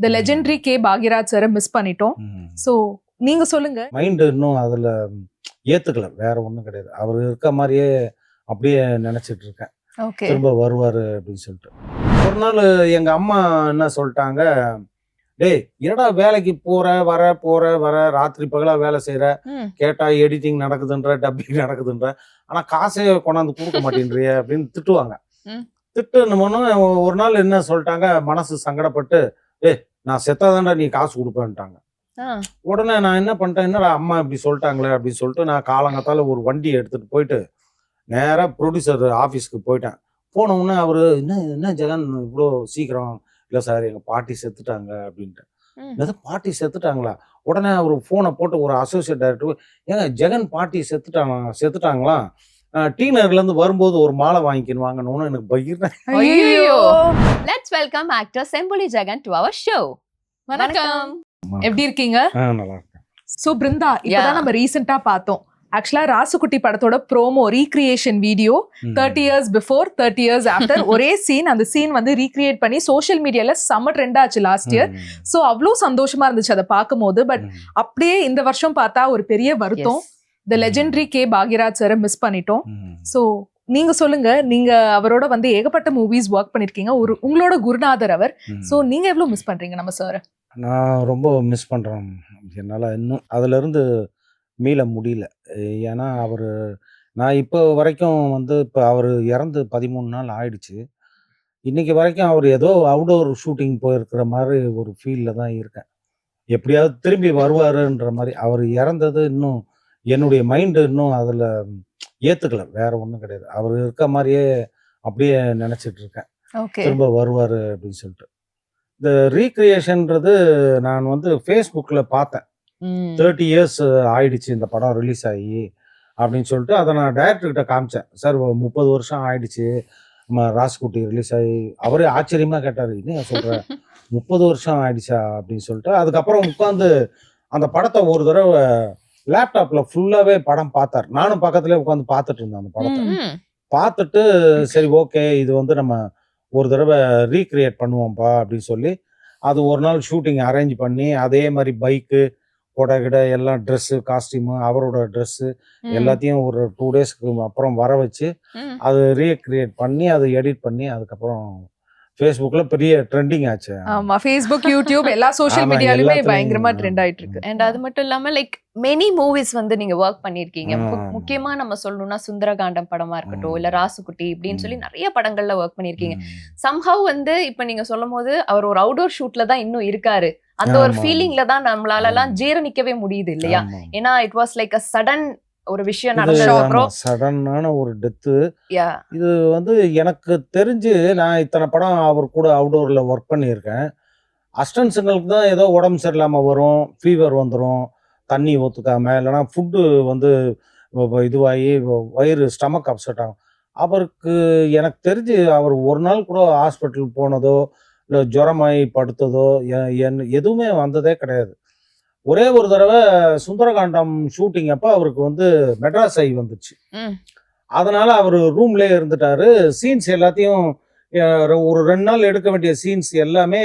த legendary K Bhagyaraj சாரை miss பண்ணிட்டோம். So நீங்க சொல்லுங்க. மைண்டு இன்னும் அதில் ஏற்றுக்கல, வேற ஒன்றும் கிடையாது. அவர் இருக்க மாதிரியே அப்படியே நினச்சிட்டு இருக்கேன். ஓகே. திரும்ப வருவார் அப்படின்னு சொல்லிட்டு. ஒரு நாள் எங்கள் அம்மா என்ன சொல்லிட்டாங்க, டேய் என்னடா வேலைக்கு போற ராத்திரி பகலா வேலை செய்யற, கேட்டா எடிட்டிங் நடக்குதுன்ற, டப்பிங் நடக்குதுன்ற, ஆனா காசே கொண்டாந்து கொடுக்க மாட்டேன்றிய அப்படின்னு திட்டுவாங்க. திட்டுன்னு ஒரு நாள் என்ன சொல்லிட்டாங்க, மனசு சங்கடப்பட்டு, நான் செத்தாதான்டா நீ காசு கொடுப்பேன்ட்டாங்க. உடனே நான் என்ன பண்ணிட்டேன், என்னடா அம்மா இப்படி சொல்லிட்டாங்களே அப்படின்னு சொல்லிட்டு நான் காலங்காத்தால ஒரு வண்டியை எடுத்துட்டு போயிட்டு நேரா ப்ரொடியூசர் ஆஃபீஸ்க்கு போயிட்டேன். போன உடனே அவரு என்ன ஜெகன் இவ்வளோ சீக்கிரம், இல்லை சார் எங்கள் பாட்டி செத்துட்டாங்க அப்படின்ட்டு. என்னது பாட்டி செத்துட்டாங்களா? உடனே அவர் ஃபோனை போட்டு ஒரு அசோசியேட் டைரக்டர், ஏங்க ஜெகன் பாட்டி செத்துட்டாங்களா, டி நகர்லேருந்து வரும்போது ஒரு மாலை வாங்கிக்கின்னு வாங்கணும்னு எனக்கு பகிர்றேன். ஐயோ. Let's welcome actor Sembuli Jagan to our show. வணக்கம். எப்படி இருக்கீங்க? நல்லா இருக்கேன். ஸோ பிருந்தா, இப்பதான் நம்ம ரீசெண்டா பார்த்தோம். ஆக்சுவலா ராசுகுட்டி படத்தோட promo recreation video 30 years before 30 years after ஒரே சீன், அந்த சீன் வந்து ரீக்ரியேட் பண்ணி சோஷியல் மீடியால செம்ம ட்ரெண்ட் ஆச்சு லாஸ்ட் இயர். ஸோ அவ்வளோ சந்தோஷமா இருந்துச்சு அதை பார்க்கும்போது. பட் அப்படியே இந்த வருஷம் பார்த்தா ஒரு பெரிய வருத்தம். த லெஜெண்டரி கே பாக்யராஜ் சாரை மிஸ் பண்ணிட்டோம். ஸோ நீங்க சொல்லுங்க, நீங்க அவரோட வந்து ஏகப்பட்ட மூவிஸ் ஒர்க் பண்ணிருக்கீங்க, உங்களோட குருநாதர் அவர். ஸோ நீங்க எவ்வளவு மிஸ் பண்றீங்க நம்ம சார்? நான் ரொம்ப மிஸ் பண்ணுறேன். என்னால் இன்னும் அதிலிருந்து மீள முடியல. ஏன்னா நான் இப்போ வரைக்கும் வந்து இப்போ அவர் இறந்து 13 நாள் ஆயிடுச்சு. இன்னைக்கு வரைக்கும் அவர் ஏதோ அவுடோர் ஷூட்டிங் போயிருக்கிற மாதிரி ஒரு ஃபீலில் தான் இருக்கேன். எப்படியாவது திரும்பி வருவாருன்ற மாதிரி. அவர் இறந்தது இன்னும் என்னுடைய மைண்டு இன்னும் அதில் ஏற்றுக்கல, வேற ஒன்றும் கிடையாது. அவர் இருக்க மாதிரியே அப்படியே நினச்சிட்டு இருக்கேன். திரும்ப வருவார் அப்படின்னு சொல்லிட்டு. இந்த ரீக்ரியேஷன்றது நான் வந்து ஃபேஸ்புக்கில் பார்த்தேன். 30 years ஆயிடுச்சு இந்த படம் ரிலீஸ் ஆகி அப்படின்னு சொல்லிட்டு அதை நான் டைரக்டர்கிட்ட காமிச்சேன். சார் 30 வருஷம் ஆயிடுச்சு நம்ம ராசுகுட்டி ரிலீஸ் ஆகி. அவரே ஆச்சரியமாக கேட்டார், என்ன சொல்கிற 30 வருஷம் ஆயிடுச்சா அப்படின்னு சொல்லிட்டு. அதுக்கப்புறம் உட்காந்து அந்த படத்தை ஒரு தடவை லேப்டாப்பில் ஃபுல்லாகவே படம் பார்த்தார். நானும் பக்கத்துலேயே உட்காந்து பார்த்துட்டு இருந்தேன் அந்த படத்தை. பார்த்துட்டு சரி ஓகே, இது வந்து நம்ம ஒரு தடவை ரீக்ரியேட் பண்ணுவோம்ப்பா அப்படின்னு சொல்லி அது ஒரு நாள் ஷூட்டிங் அரேஞ்ச் பண்ணி, அதே மாதிரி பைக்கு கொடை எல்லாம் ட்ரெஸ்ஸு காஸ்டியூமு அவரோட ட்ரெஸ்ஸு எல்லாத்தையும் ஒரு 2 daysக்கு அப்புறம் வர வச்சு அது ரீக்ரியேட் பண்ணி அதை எடிட் பண்ணி அதுக்கப்புறம் ஃபேஸ்புக்ல பெரிய ட்ரெண்டிங் ஆச்சு. ஆமா, ஃபேஸ்புக், யூடியூப் எல்லா சோஷியல் மீடியாலுமே பயங்கரமா ட்ரெண்ட் ஆயிட்டு இருக்கு. அண்ட் அது மட்டும் இல்லாம லைக் மெனி மூவிஸ் வந்து நீங்க ஒர்க் பண்ணிருக்கீங்க. முக்கியமா நம்ம சொல்லணும்னா சுந்தரகாண்டம் படமா இருக்கட்டும், இல்ல ராசுகுட்டி இப்படின்னு சொல்லி நிறைய படங்கள்ல ஒர்க் பண்ணிருக்கீங்க. சம்ஹவ் வந்து இப்ப நீங்க சொல்லும் போது அவர் ஒரு அவுட்டோர் ஷூட்ல தான் இன்னும் இருக்காரு. அந்த ஒரு ஃபீலிங்ல தான் நம்மளால எல்லாம் ஜீரணிக்கவே முடியுது இல்லையா? ஏன்னா it was like a sudden ஒரு விஷயம் நடந்தது, அப்புறம் சடனான ஒரு டெத்து. இது வந்து எனக்கு தெரிஞ்சு நான் இத்தனை படம் அவர் கூட அவுட்டோர்ல ஒர்க் பண்ணியிருக்கேன். அஸ்டன்ஸுங்களுக்கு தான் ஏதோ உடம்பு சரியில்லாம வரும், ஃபீவர் வந்துடும், தண்ணி ஒத்துக்காம, இல்லைன்னா ஃபுட்டு வந்து இதுவாகி வயிறு ஸ்டமக் அப்செட் ஆகும். அவருக்கு எனக்கு தெரிஞ்சு அவர் ஒரு நாள் கூட ஹாஸ்பிட்டல் போனதோ இல்லை ஜுரமாயி படுத்ததோ எதுவுமே வந்ததே கிடையாது. ஒரே ஒரு தடவை சுந்தரகாண்டம் ஷூட்டிங் அப்போ அவருக்கு வந்து மெட்ராஸ் ஐ வந்துச்சு. அதனால அவர் ரூம்லேயே இருந்துட்டாரு. சீன்ஸ் எல்லாத்தையும் ஒரு 2 நாள் எடுக்க வேண்டிய சீன்ஸ் எல்லாமே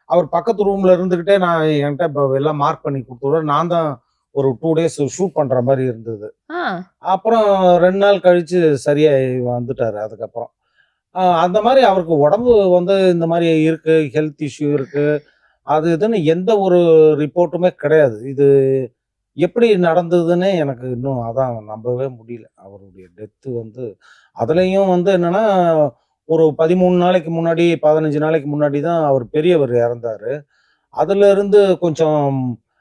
அவர் பக்கத்து ரூம்ல இருந்துக்கிட்டே நான் என்கிட்ட இப்போ எல்லாம் மார்க் பண்ணி கொடுத்துருவேன். நான் தான் ஒரு 2 days ஷூட் பண்ற மாதிரி இருந்தது. அப்புறம் 2 நாள் கழிச்சு சரியாகி வந்துட்டாரு. அதுக்கப்புறம் அந்த மாதிரி அவருக்கு உடம்பு வந்து இந்த மாதிரி இருக்கு, ஹெல்த் இஷ்யூ இருக்கு, அது இதுன்னு எந்த ஒரு ரிப்போர்ட்டுமே கிடையாது. இது எப்படி நடந்ததுன்னு எனக்கு இன்னும் அதான் நம்பவே முடியல. அவருடைய டெத்து வந்து அதுலேயும் வந்து என்னன்னா ஒரு 13 நாளைக்கு முன்னாடி 15 நாளைக்கு முன்னாடி தான் அவர் பெரியவர் இறந்தாரு. அதுல இருந்து கொஞ்சம்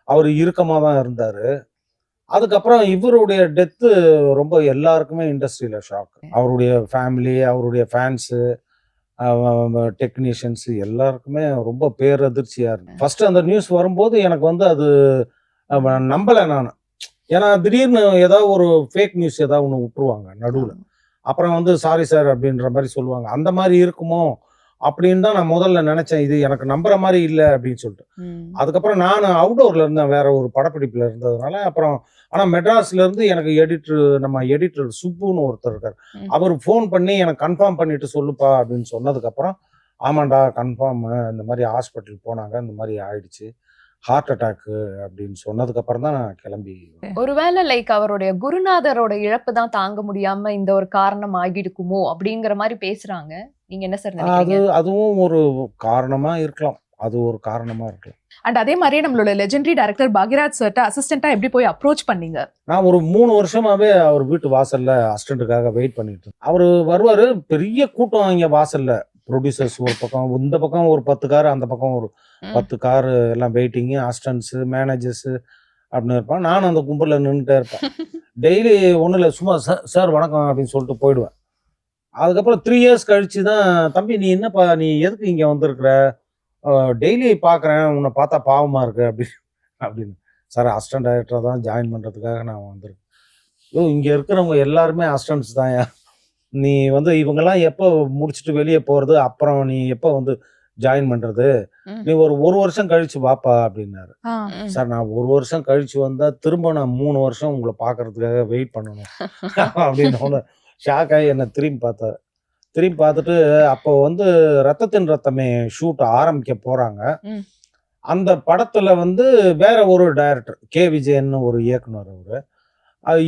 அவர் இறுக்கமாக தான் இருந்தார். அதுக்கப்புறம் இவருடைய டெத்து ரொம்ப எல்லாருக்குமே இண்டஸ்ட்ரியில ஷாக். அவருடைய ஃபேமிலி, அவருடைய ஃபேன்ஸு, டெக்னீஷியன்ஸ் எல்லாருக்குமே ரொம்ப பேரதிர்ச்சியா இருக்கு. ஃபர்ஸ்ட் அந்த நியூஸ் வரும்போது எனக்கு வந்து அது நம்பலை நான். ஏன்னா திடீர்னு ஏதாவது ஒரு ஃபேக் நியூஸ் ஏதாவது ஒன்று விட்டுருவாங்க நடுவில். அப்புறம் வந்து சாரி சார் அப்படின்ற மாதிரி சொல்லுவாங்க. அந்த மாதிரி இருக்குமோ அப்படின்னு தான் நான் முதல்ல நினைச்சேன். இது எனக்கு நம்புற மாதிரி இல்லை அப்படின்னு சொல்லிட்டு. அதுக்கப்புறம் நான் அவுட்டோர்ல இருந்தேன், வேற ஒரு படப்பிடிப்புல இருந்ததுனால. அப்புறம் ஆனா மெட்ராஸ்ல இருந்து எனக்கு நம்ம எடிட்டர் சுப்புன்னு ஒருத்தர் இருக்காரு. அவர் ஃபோன் பண்ணி எனக்கு கன்ஃபார்ம் பண்ணிட்டு சொல்லுப்பா அப்படின்னு சொன்னதுக்கு அப்புறம் ஆமாண்டா கன்ஃபார்ம் இந்த மாதிரி ஹாஸ்பிட்டல் போனாங்க, இந்த மாதிரி ஆயிடுச்சு, ஹார்ட் அட்டாக்கு அப்படின்னு சொன்னதுக்கு அப்புறம் தான் நான் கிளம்பி. ஒருவேளை லைக் அவருடைய குருநாதரோட இழப்பு தான் தாங்க முடியாம இந்த ஒரு காரணம் ஆகிடுக்குமோ அப்படிங்கிற மாதிரி பேசுறாங்க. நீங்க என்ன சார் நினைக்கிறீங்க? அதுவும் ஒரு காரணமா இருக்கலாம், அது ஒரு காரணமா இருக்கலாம். அண்ட் அதே மாதிரியே நம்மளோட லெஜெண்டரி டைரக்டர் பாக்யராஜ் சார்ட்ட அசிஸ்டண்டா எப்படி போய் அப்ரோச் பண்ணீங்க? நான் ஒரு 3 வருஷமாவே அவர் வீட்டு வாசல்ல அசிஸ்டண்ட்டுக்காக வெயிட் பண்ணிட்டு இருந்தேன். அவரு வருவாரு, பெரிய கூட்டம் இங்க வாசல்ல, ப்ரொடியூசர்ஸ் ஒரு பக்கம், இந்த பக்கம் ஒரு 10 கார், அந்த பக்கம் ஒரு 10 கார், எல்லாம் வெயிட்டிங்கு, அசிஸ்டன்ட்ஸு, மேனேஜர்ஸு அப்படின்னு இருப்பான். நானும் அந்த கும்பலில் நின்றுட்டே இருப்பேன். டெய்லி ஒன்றும் இல்லை, சும்மா சார் வணக்கம் அப்படின்னு சொல்லிட்டு போயிடுவேன். அதுக்கப்புறம் 3 இயர்ஸ் கழிச்சு தான், தம்பி நீ என்னப்பா, நீ எதுக்கு இங்கே வந்திருக்கிற, டெய்லி பார்க்குறேன், உன்னை பார்த்தா பாவமாக இருக்கு அப்படின்னு. சார் அசிஸ்டன்ட் டைரக்டராக தான் ஜாயின் பண்ணுறதுக்காக நான் வந்திருக்கேன். இங்கே இருக்கிறவங்க எல்லாருமே அசிஸ்டன்ட்ஸ் தான். நீ வந்து இவங்கெல்லாம் எப்போ முடிச்சுட்டு வெளியே போகிறது, அப்புறம் நீ எப்போ வந்து ஜாயின் பண்ணுறது, நீ ஒரு வருஷம் கழிச்சு வாப்பா அப்படின்னாரு. சார் நான் 1 வருஷம் கழிச்சு வந்தால் திரும்ப நான் 3 வருஷம் உங்களை பார்க்கறதுக்காக வெயிட் பண்ணணும் அப்படின்னு ஷாக் ஆகி என்னை திரும்பி பார்த்தாரு. திரும்பி பார்த்துட்டு அப்போ வந்து ரத்தத்தின் ரத்தமே ஷூட் ஆரம்பிக்க போகிறாங்க. அந்த படத்தில் வந்து வேற ஒரு டைரக்டர் கே விஜயன்னு ஒரு இயக்குனர்,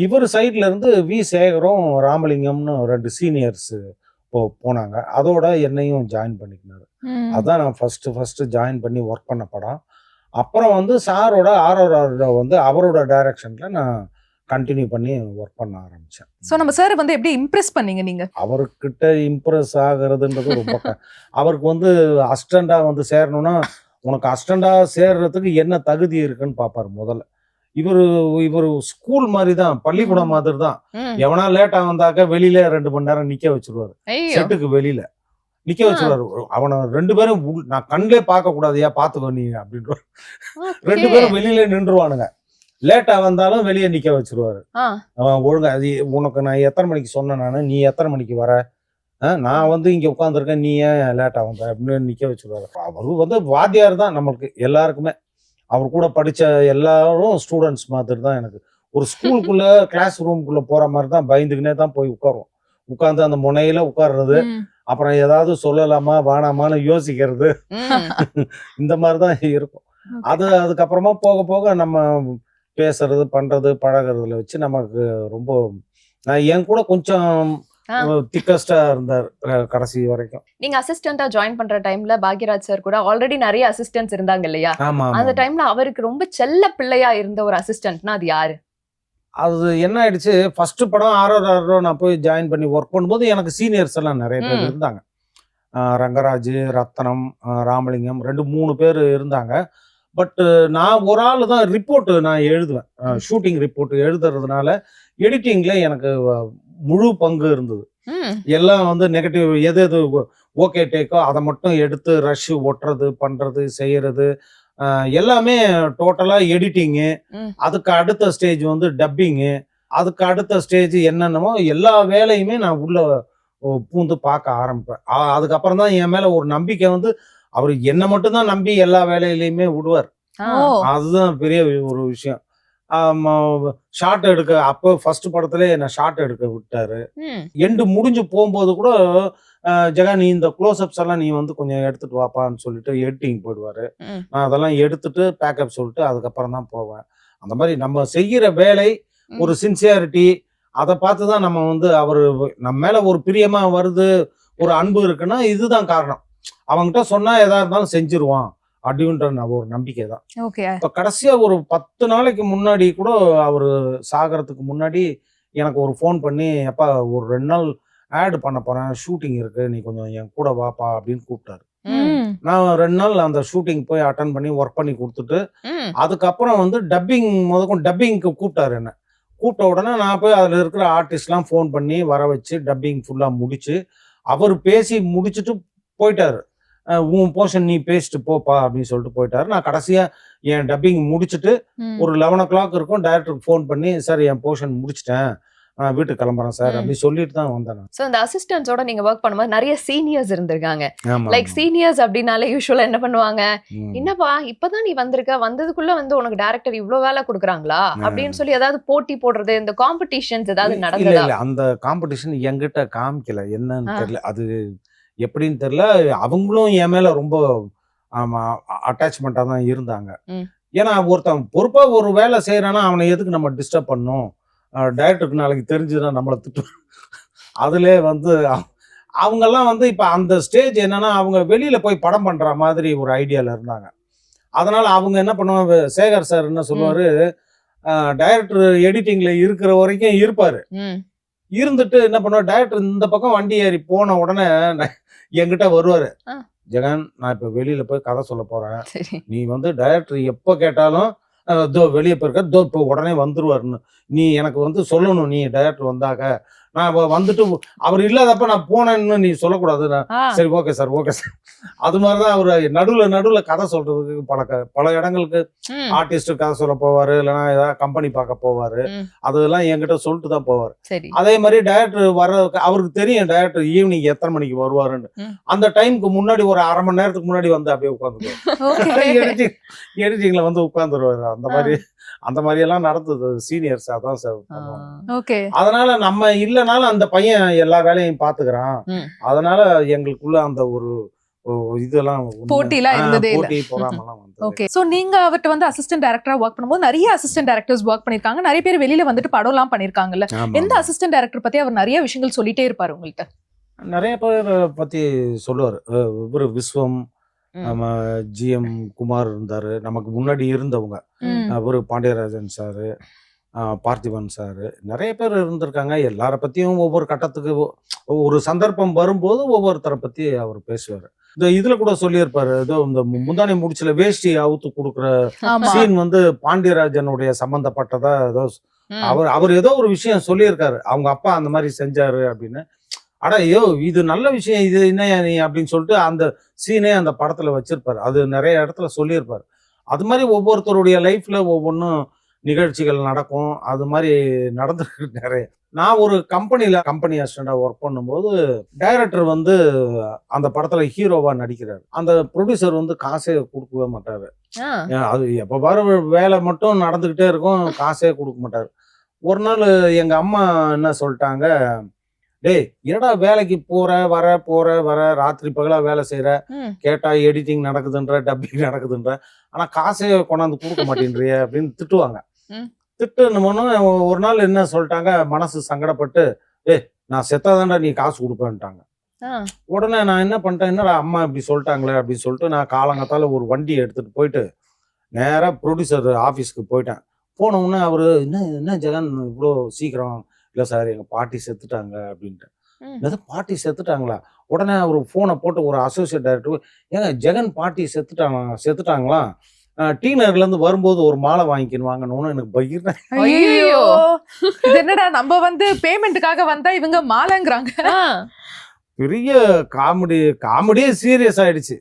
இவர் சைட்ல இருந்து வி சேகரும் ராமலிங்கம்னு 2 சீனியர்ஸ் போனாங்க. அதோட என்னையும் ஜாயின் பண்ணிக்கினாரு. அதான் நான் ஃபர்ஸ்ட் ஜாயின் பண்ணி ஒர்க் பண்ண படம். அப்புறம் வந்து சாரோட ஆரோட வந்து அவரோட டைரக்ஷன்ல நான் கண்டினியூ பண்ணி ஒர்க் பண்ண ஆரம்பிச்சேன். ஸோ நம்ம சார் வந்து எப்படி இம்ப்ரெஸ் பண்ணீங்க நீங்க? அவர்கிட்ட இம்ப்ரெஸ் ஆகுறதுன்றது ரொம்ப அவருக்கு வந்து அசிஸ்டண்டா வந்து சேரணும்னா, உனக்கு அசிஸ்டண்டா சேர்றதுக்கு என்ன தகுதி இருக்குன்னு பார்ப்பாரு முதல்ல. இவரு ஸ்கூல் மாதிரி தான், பள்ளிக்கூடம் மாதிரி தான். எவனா லேட்டா வந்தாக்க வெளியில 2 மணி நேரம் நிக்க வச்சிருவாரு, செட்டுக்கு வெளியில நிக்க வச்சிருவாரு. அவனை 2 பேரும் நான் கண்ணிலே பார்க்க கூடாதுயா, பாத்துக்கோ நீ அப்படின்ற 2 பேரும் வெளியில நின்றுவானுங்க. லேட்டா வந்தாலும் வெளியே நிக்க வச்சிருவாரு. அவன் ஒழுங்கா அது உனக்கு நான் எத்தனை மணிக்கு சொன்னேன், நானு நீ எத்தனை மணிக்கு வர, நான் வந்து இங்க உட்காந்துருக்கேன், நீ ஏன் லேட்டா வந்த அப்படின்னு நிக்க வச்சிருவாரு. அவரு வந்து வாத்தியார் தான் நம்மளுக்கு எல்லாருக்குமே. அவர் கூட படிச்ச எல்லாரும் ஸ்டூடெண்ட்ஸ் மாதிரி தான். எனக்கு ஒரு ஸ்கூலுக்குள்ள கிளாஸ் ரூம்குள்ள போற மாதிரி தான், பயந்துக்கினே தான் போய் உட்கார்ந்து அந்த முனையில உட்கார்றது, அப்புறம் ஏதாவது சொல்லலாமா வேணாமான்னு யோசிக்கிறது, இந்த மாதிரிதான் இருக்கும். அதுக்கப்புறமா போக போக நம்ம பேசுறது பண்றது பழகிறதுல வச்சு நமக்கு ரொம்ப, என் கூட கொஞ்சம் திக்கஸ்டா இருந்தார் கடைசி வரைக்கும். நீங்க அசிஸ்டண்டா ஜாயின் பண்ற டைம்ல பாக்யராஜ் சார் கூட ஆல்ரெடி நிறைய அசிஸ்டன்ட்ஸ் இருந்தாங்க இல்லையா? அந்த டைம்ல அவருக்கு ரொம்ப செல்ல பிள்ளையா இருந்த ஒரு அசிஸ்டன்ட்னா அது யாரு? அது என்ன ஆயிடுச்சு, ஃபர்ஸ்ட் படம் ஆரோ நான் போய் ஜாயின் பண்ணி ஒர்க் பண்ணும்போது எனக்கு சீனியர்ஸ் எல்லாம் நிறைய பேர் இருந்தாங்க. ரங்கராஜ், ரத்னம், ராமலிங்கம் 2-3 பேர் இருந்தாங்க. பட் நான் ஒரு ஆள் தான் ரிப்போர்ட் நான் எழுதுவேன். ஷூட்டிங் ரிப்போர்ட் எழுதுறதுனால எடிட்டிங்ல எனக்கு முழு பங்கு இருந்தது. எல்லாம் வந்து நெகட்டிவ் எது ஓகே டேக்கோ அதை மட்டும் எடுத்து ரஷ் ஒட்டுறது பண்றது செய்யறது எல்லாமே டோட்டலா எடிட்டிங்கு. அதுக்கு அடுத்த ஸ்டேஜ் வந்து டப்பிங்கு, அதுக்கு அடுத்த ஸ்டேஜ் என்னென்னமோ எல்லா வேலையுமே நான் உள்ள பூந்து பார்க்க ஆரம்பிப்பேன். அதுக்கப்புறம் தான் என் மேல ஒரு நம்பிக்கை வந்து, அவரு என்ன மட்டும் தான் நம்பி எல்லா வேலையிலையுமே விடுவார். அதுதான் பெரிய ஒரு விஷயம். ஷார்ட் எடுக்க அப்போ ஃபர்ஸ்ட் படத்துல என்ன ஷார்ட் எடுக்க விட்டாரு. எண்டு முடிஞ்சு போகும்போது கூட ஜெகா நீ இந்த க்ளோஸ்அப்ஸ் எல்லாம் நீ வந்து கொஞ்சம் எடுத்துட்டு வாப்பான்னு சொல்லிட்டு எடிட்டிங் போயிடுவாரு. நான் அதெல்லாம் எடுத்துட்டு பேக்கப் சொல்லிட்டு அதுக்கப்புறம் தான் போவேன். அந்த மாதிரி நம்ம செய்யற வேலை ஒரு சின்சியாரிட்டி, அதை பார்த்துதான் நம்ம வந்து அவரு நம்ம மேல ஒரு பிரியமா வருது, ஒரு அன்பு இருக்குன்னா இதுதான் காரணம். அவன்கிட்ட சொன்னா எதா இருந்தாலும் செஞ்சிருவான் அப்படின்ற ஒரு நம்பிக்கை தான். இப்ப கடைசியா ஒரு 10 நாளைக்கு முன்னாடி கூட அவரு சாகறதுக்கு முன்னாடி எனக்கு ஒரு ஃபோன் பண்ணி, எப்பா ஒரு 2 நாள் ஆட் பண்ண போறேன், ஷூட்டிங் இருக்கு, நீ கொஞ்சம் என் கூட வாப்பா அப்படின்னு கூப்பிட்டாரு. நான் 2 நாள் அந்த ஷூட்டிங் போய் அட்டன் பண்ணி ஒர்க் பண்ணி கொடுத்துட்டு, அதுக்கப்புறம் வந்து டப்பிங் முதற்கும் டப்பிங்க்கு கூப்பிட்டாரு. என்ன கூப்பிட்ட உடனே நான் போய் அதுல இருக்கிற ஆர்டிஸ்ட்லாம் ஃபோன் பண்ணி வர வச்சு டப்பிங் ஃபுல்லா முடிச்சு, அவர் பேசி முடிச்சுட்டு போயிட்டாரு. உன் போர்ஷன் நீ பேசிட்டு போப்பா அப்படின்னு சொல்லிட்டு போயிட்டாரு. நான் கடைசியா என் டப்பிங் முடிச்சுட்டு ஒரு 11 o'clock இருக்கும், டைரக்டருக்கு ஃபோன் பண்ணி, சார் என் போர்ஷன் முடிச்சிட்டேன், நான் வீட்டுக்கு கிளம்புறேன் சார் அப்படின்னு சொல்லிட்டு தான் வந்தேன். சோ இந்த அசிஸ்டன்ட்ஸோட நீங்க ஒர்க் பண்ணும்போது நிறைய சீனியர்ஸ் இருந்திருக்காங்க. லைக் சீனியர்ஸ் அப்படின்னாலே யூசுவலா என்ன பண்ணுவாங்க, என்னப்பா இப்பதான் நீ வந்திருக்க, வந்ததுக்குள்ள வந்து உனக்கு டைரக்டர் இவ்வளவு வேலை கொடுக்குறாங்களா அப்படின்னு சொல்லி ஏதாவது போட்டி போடுறது, இந்த காம்படிஷன்ஸ் ஏதாவது நடந்ததா? அந்த காம்படிஷன் என்கிட்ட காமிக்கல, என்னன்னு தெரியல. அது எப்படின்னு தெரியல. அவங்களும் என் மேல ரொம்ப அட்டாச்மெண்ட்டாக தான் இருந்தாங்க. ஏன்னா ஒருத்தன் பொறுப்பா ஒரு வேலை செய்யறான்னா அவனை எதுக்கு நம்ம டிஸ்டர்ப் பண்ணணும்? டைரக்டருக்கு நாளைக்கு தெரிஞ்சுதுன்னா நம்மளை திட்டு. அதுல வந்து அவங்கெல்லாம் வந்து இப்ப அந்த ஸ்டேஜ் என்னன்னா அவங்க வெளியில போய் படம் பண்ற மாதிரி ஒரு ஐடியால இருந்தாங்க. அதனால அவங்க என்ன பண்ணுவாங்க, சேகர் சார் என்ன சொல்லுவாரு, டைரக்டர் எடிட்டிங்ல இருக்கிற வரைக்கும் இருப்பாரு. இருந்துட்டு என்ன பண்ணுவார், டைரக்டர் இந்த பக்கம் வண்டி ஏறி போன உடனே என்கிட்ட வருவாரு. ஜெகன், நான் இப்ப வெளியில போய் கதை சொல்ல போறேன். நீ வந்து டைரக்டர் எப்ப கேட்டாலும் இதோ வெளியே போயிருக்க, இதோ இப்போ உடனே வந்துருவாருன்னு நீ எனக்கு வந்து சொல்லணும். நீ டைரக்டர் வந்தாக்க நான் வந்துட்டு அவர் இல்லாதப்ப நான் போனேன்னு நீ சொல்லக்கூடாது. சரி, ஓகே சார், ஓகே சார். அது மாதிரிதான் அவரு நடுவுல கதை சொல்றதுக்கு பல இடங்களுக்கு ஆர்டிஸ்ட் கதை சொல்ல போவாரு, இல்லைன்னா ஏதாவது கம்பெனி பார்க்க போவாரு. அதெல்லாம் என்கிட்ட சொல்லிட்டு தான் போவாரு. அதே மாதிரி டைரக்டர் வர அவருக்கு தெரியும் டைரக்டர் ஈவினிங் எத்தனை மணிக்கு வருவாருன்னு. அந்த டைமுக்கு முன்னாடி ஒரு அரை மணி நேரத்துக்கு முன்னாடி வந்து அப்படியே உட்காந்துருவாரு. எடிட்டிங்ல வந்து உட்காந்துருவாரு. அந்த மாதிரி எல்லாம் நடந்தது. சீனியர்ஸ் அதான் சார். அதனால நம்ம இல்லைனாலும் அந்த பையன் எல்லா வேலையும் பாத்துக்கிறான். அதனால எங்களுக்குள்ள அந்த ஒரு இதெல்லாம் போட்டிலாம் இருந்ததே போட்டி போறாமலாம் வந்து. ஓகே, சோ நீங்க அவர்ட்ட வந்து அசிஸ்டன்ட் டைரக்டரா வர்க் பண்ணும்போது நிறைய அசிஸ்டன்ட் டைரக்டர்ஸ் வர்க் பண்ணிருக்காங்க. நிறைய பேர் வெளியில வந்துட்டு படம் எல்லாம் பண்ணிருக்காங்கல்ல. எந்த அசிஸ்டன்ட் டைரக்டர் பத்தி அவர் நிறைய விஷயங்கள் சொல்லிட்டே இருப்பாரு உங்கள்கிட்ட? நிறைய பேர் பத்தி சொல்லுவாரு. இவரு விஸ்வம், நம்ம GM குமார் இருந்தாரு, நமக்கு முன்னாடி இருந்தவங்க. ஒரு பாண்டியராஜன் சாரு, பார்த்திபன் சாரு, நிறைய பேர் இருந்திருக்காங்க. எல்லார பத்தியும் ஒவ்வொரு கட்டத்துக்கு ஒரு சந்தர்ப்பம் வரும்போது ஒவ்வொருத்தரை பத்தி அவர் பேசுவாரு. இந்த இதுல கூட சொல்லியிருப்பாரு, ஏதோ இந்த முந்தானை முடிச்சுல வேஷ்டி அவுத்து கொடுக்குற சீன் வந்து பாண்டியராஜனுடைய சம்பந்தப்பட்டதா ஏதோ அவர் ஏதோ ஒரு விஷயம் சொல்லியிருக்காரு. அவங்க அப்பா அந்த மாதிரி செஞ்சாரு அப்படின்னு. அட ஐயோ, இது நல்ல விஷயம், இது என்ன நீ அப்படின்னு சொல்லிட்டு அந்த சீனே அந்த படத்துல வச்சிருப்பாரு. அது நிறைய இடத்துல சொல்லியிருப்பாரு. அது மாதிரி ஒவ்வொருத்தருடைய லைஃப்ல ஒவ்வொன்றும் நிகழ்ச்சிகள் நடக்கும். அது மாதிரி நடந்திருக்கு நிறைய. நான் ஒரு கம்பெனி அசிஸ்டண்டா ஒர்க் பண்ணும்போது டைரக்டர் வந்து அந்த படத்துல ஹீரோவா நடிக்கிறாரு. அந்த ப்ரொடியூசர் வந்து காசே கொடுக்கவே மாட்டாரு. அது எப்ப பாரு வேலை மட்டும் நடந்துகிட்டே இருக்கும், காசே கொடுக்க மாட்டாரு. ஒரு நாள் எங்க அம்மா என்ன சொல்லிட்டாங்க, டேய் என்னடா வேலைக்கு போற வர ராத்திரி பகலா வேலை செய்யற, கேட்டா எடிட்டிங் நடக்குதுன்ற, டப்பிங் நடக்குதுன்ற, ஆனா காசே கொண்டாந்து கொடுக்க மாட்டேன்றிய அப்படின்னு திட்டுவாங்க. திட்டுன்னு ஒரு நாள் என்ன சொல்லிட்டாங்க, மனசு சங்கடப்பட்டு, நான் செத்தாதான்டா நீ காசு கொடுப்பேன்ட்டாங்க. உடனே நான் என்ன பண்ணிட்டேன், என்னடா அம்மா இப்படி சொல்லிட்டாங்களே அப்படின்னு சொல்லிட்டு நான் காலங்காத்தால ஒரு வண்டியை எடுத்துட்டு போயிட்டு நேரா ப்ரொடியூசர் ஆஃபீஸ்க்கு போயிட்டேன். போன உடனே அவரு, என்ன ஜெகன் இவ்வளோ சீக்கிரம்? இல்லை சார், எங்கள் பாட்டி செத்துட்டாங்க அப்படின்ட்டு. ஏதோ பாட்டி செத்துட்டாங்களா? உடனே அவர் ஃபோனை போட்டு ஒரு அசோசியேட் டைரக்டர், ஏங்க ஜெகன் பாட்டி செத்துட்டாங்களா, டி நகர்லேருந்து வரும்போது ஒரு மாலை வாங்கிக்கணுவாங்கன்னு எனக்கு பகிர்றேன். ஐயோ, இது என்னடா நம்ம வந்து பேமெண்ட்டுக்காக வந்தா இவங்க மாலைங்கிறாங்க. பெரிய காமெடியே சீரியஸ் ஆயிடுச்சு.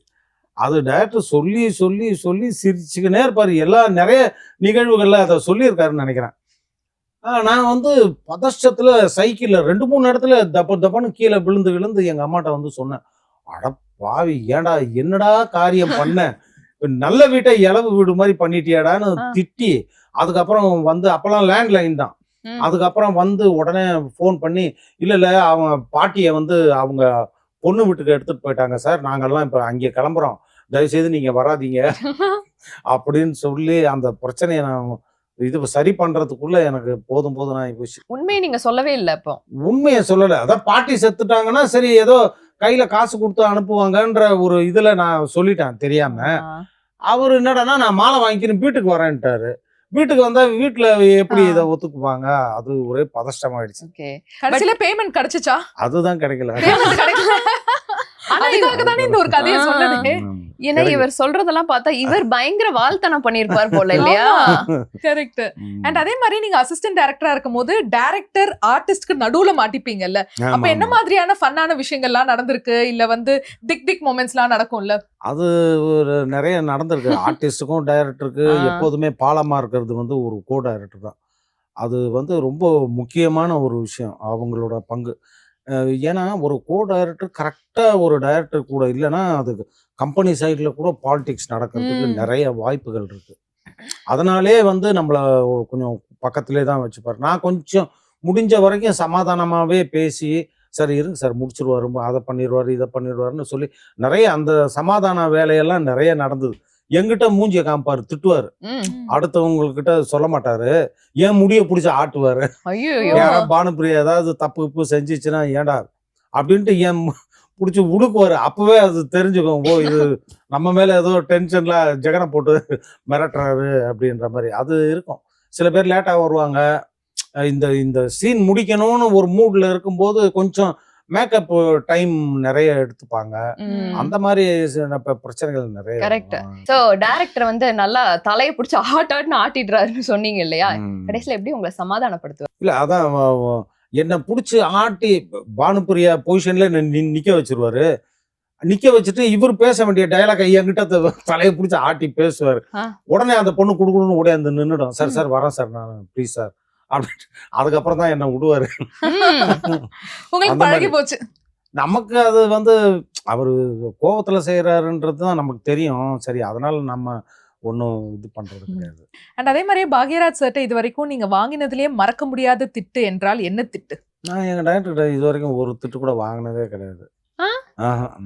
அது டைரக்டர் சொல்லி சொல்லி சொல்லி சிரிச்சுக்கினே இருப்பாரு. நிறைய நிகழ்வுகள்ல அதை சொல்லியிருக்காருன்னு நினைக்கிறேன். நான் வந்து பதஷ்டத்துல சைக்கிள்ல 2-3 இடத்துல தப்பான்னு கீழே விழுந்து எங்க அம்மாட்ட வந்து சொன்னேன், அட பாவி, ஏண்டா என்னடா காரியம் பண்ண, நல்ல வீட்டை இளவு வீடு மாதிரி பண்ணிட்டியாடான்னு திட்டி, அதுக்கப்புறம் வந்து அப்பெல்லாம் லேண்ட்லைன் தான். அதுக்கப்புறம் வந்து உடனே ஃபோன் பண்ணி, இல்ல அவங்க பாட்டியை வந்து அவங்க பொண்ணு வீட்டுக்கு எடுத்துட்டு போயிட்டாங்க சார், நாங்கெல்லாம் இப்ப அங்கே கிளம்புறோம், தயவுசெய்து நீங்க வராதீங்க அப்படின்னு சொல்லி அந்த பிரச்சனையை நான் இது சரி பண்றதுக்குள்ள எனக்கு போதும் நான் போச்சு. உண்மையை நீங்க சொல்லவே இல்லை. அப்போ உண்மையை சொல்லல. அதான் பாட்டி செத்துட்டாங்கன்னா சரி ஏதோ கையில காசு கொடுத்து அனுப்புவாங்கன்ற ஒரு இதுல நான் சொல்லிட்டேன் தெரியாம. அவரு என்னடானா, நான் மாலை வாங்கிக்கணும் வீட்டுக்கு வரேன்ட்டாரு. வீட்டுக்கு வந்தா வீட்டுல எப்படி இதை ஒத்துக்குவாங்க? அது ஒரே பதஷ்டமாயிடுச்சு. கடைசியில பேமெண்ட் கிடைச்சுச்சா? அதுதான் கிடைக்கல. அதுக்காக தானே இந்த ஒரு கதையை சொன்னது. ஏன்னா இவர் சொல்றதெல்லாம் பார்த்தா இவர் பயங்கர வாழ்த்தனம் பண்ணிருப்பார் போல இல்லையா? கரெக்ட். அண்ட் அதே மாதிரி நீங்க அசிஸ்டன்ட் டைரக்டரா இருக்கும் போது டைரக்டர் ஆர்டிஸ்ட்க்கு நடுவுல மாட்டிப்பீங்கல்ல, அப்ப என்ன மாதிரியான ஃபன்னான விஷயங்கள்லாம் நடந்திருக்கு? இல்ல வந்து திக் மொமெண்ட்ஸ்லாம் நடக்கும்ல? அது ஒரு நிறைய நடந்திருக்கு. ஆர்டிஸ்டுக்கும் டைரக்டருக்கு எப்போதுமே பாலமா இருக்கிறது வந்து ஒரு கோ டைரக்டர் தான். அது வந்து ரொம்ப முக்கியமான ஒரு விஷயம், அவங்களோட பங்கு. ஏன்னா ஒரு கோ டைரக்டர் கரெக்டாக ஒரு டைரக்டர் கூட இல்லைன்னா அது கம்பெனி சைடில் கூட பாலிடிக்ஸ் நடக்கிறதுக்கு நிறைய வாய்ப்புகள் இருக்கு. அதனாலே வந்து நம்மளை கொஞ்சம் பக்கத்திலே தான் வச்சுப்பார். நான் கொஞ்சம் முடிஞ்ச வரைக்கும் சமாதானமாகவே பேசி சார் இருங்க சார் முடிச்சிருவாரு, அதை பண்ணிடுவாரு, இதை பண்ணிடுவாருன்னு சொல்லி நிறைய அந்த சமாதான வேலையெல்லாம் நிறைய நடந்தது. எங்கிட்ட மூஞ்சிய காமிப்பாரு, திட்டுவாரு, அடுத்தவங்ககிட்ட சொல்ல மாட்டாரு, ஏன் முடிய பிடிச்சி ஆட்டுவாரு. யாரா பானுப்பிரியா ஏதாவது தப்பு செஞ்சிச்சுன்னா ஏன்டா அப்படின்ட்டு ஏன் பிடிச்சி உடுக்குவாரு. அப்பவே அது தெரிஞ்சுக்கும், ஓ இது நம்ம மேல ஏதோ டென்ஷன்ல ஜெகனை போட்டு மிரட்டுறாரு அப்படின்ற மாதிரி அது இருக்கும். சில பேர் லேட்டா வருவாங்க, இந்த இந்த சீன் முடிக்கணும்னு ஒரு மூட்ல இருக்கும்போது கொஞ்சம் மேக்கப் டைம் நிறைய எடுத்துப்பாங்க. அந்த மாதிரி பிரச்சனைகள் நிறைய. கரெக்ட். சோ டைரக்டர் வந்து நல்லா தலையை பிடிச்சி ஆட்டாட்னு ஆட்டிடுறாருன்னு சொன்னீங்க இல்லையா, கடைசியில எப்படி உங்களை சமாதானப்படுத்துவார்? இல்ல அதான் என்ன பிடிச்சி ஆட்டி பானுப்பிரியா பொசிஷன்ல நிக்க வச்சிருவாரு. நிக்க வச்சுட்டு இவர் பேச வேண்டிய டயலாக் என்கிட்ட தலையை பிடிச்சி ஆட்டி பேசுவாரு. உடனே அந்த பொண்ணு குடுக்கணும்னு ஓடியாந்து நின்னுடும். சார் சார் வரேன் சார், நான் ப்ளீஸ் சார் அப்படின்னு. அதுக்கப்புறம் தான் என்ன விடுவாரு. பழகி போச்சு. நமக்கு அது வந்து அவரு கோவத்துல செய்யறாருன்றது தான் நமக்கு தெரியும். சரி, அதனால நம்ம ஒன்றும் இது பண்றது கிடையாது. அண்ட் அதே மாதிரியே பாக்யராஜ் சார்ட்ட இது வரைக்கும் நீங்க வாங்கினதுலயே மறக்க முடியாத திட்டு என்றால் என்ன திட்டு? நான் எங்க டைரக்டர்கிட்ட இது வரைக்கும் ஒரு திட்டு கூட வாங்கினதே கிடையாது.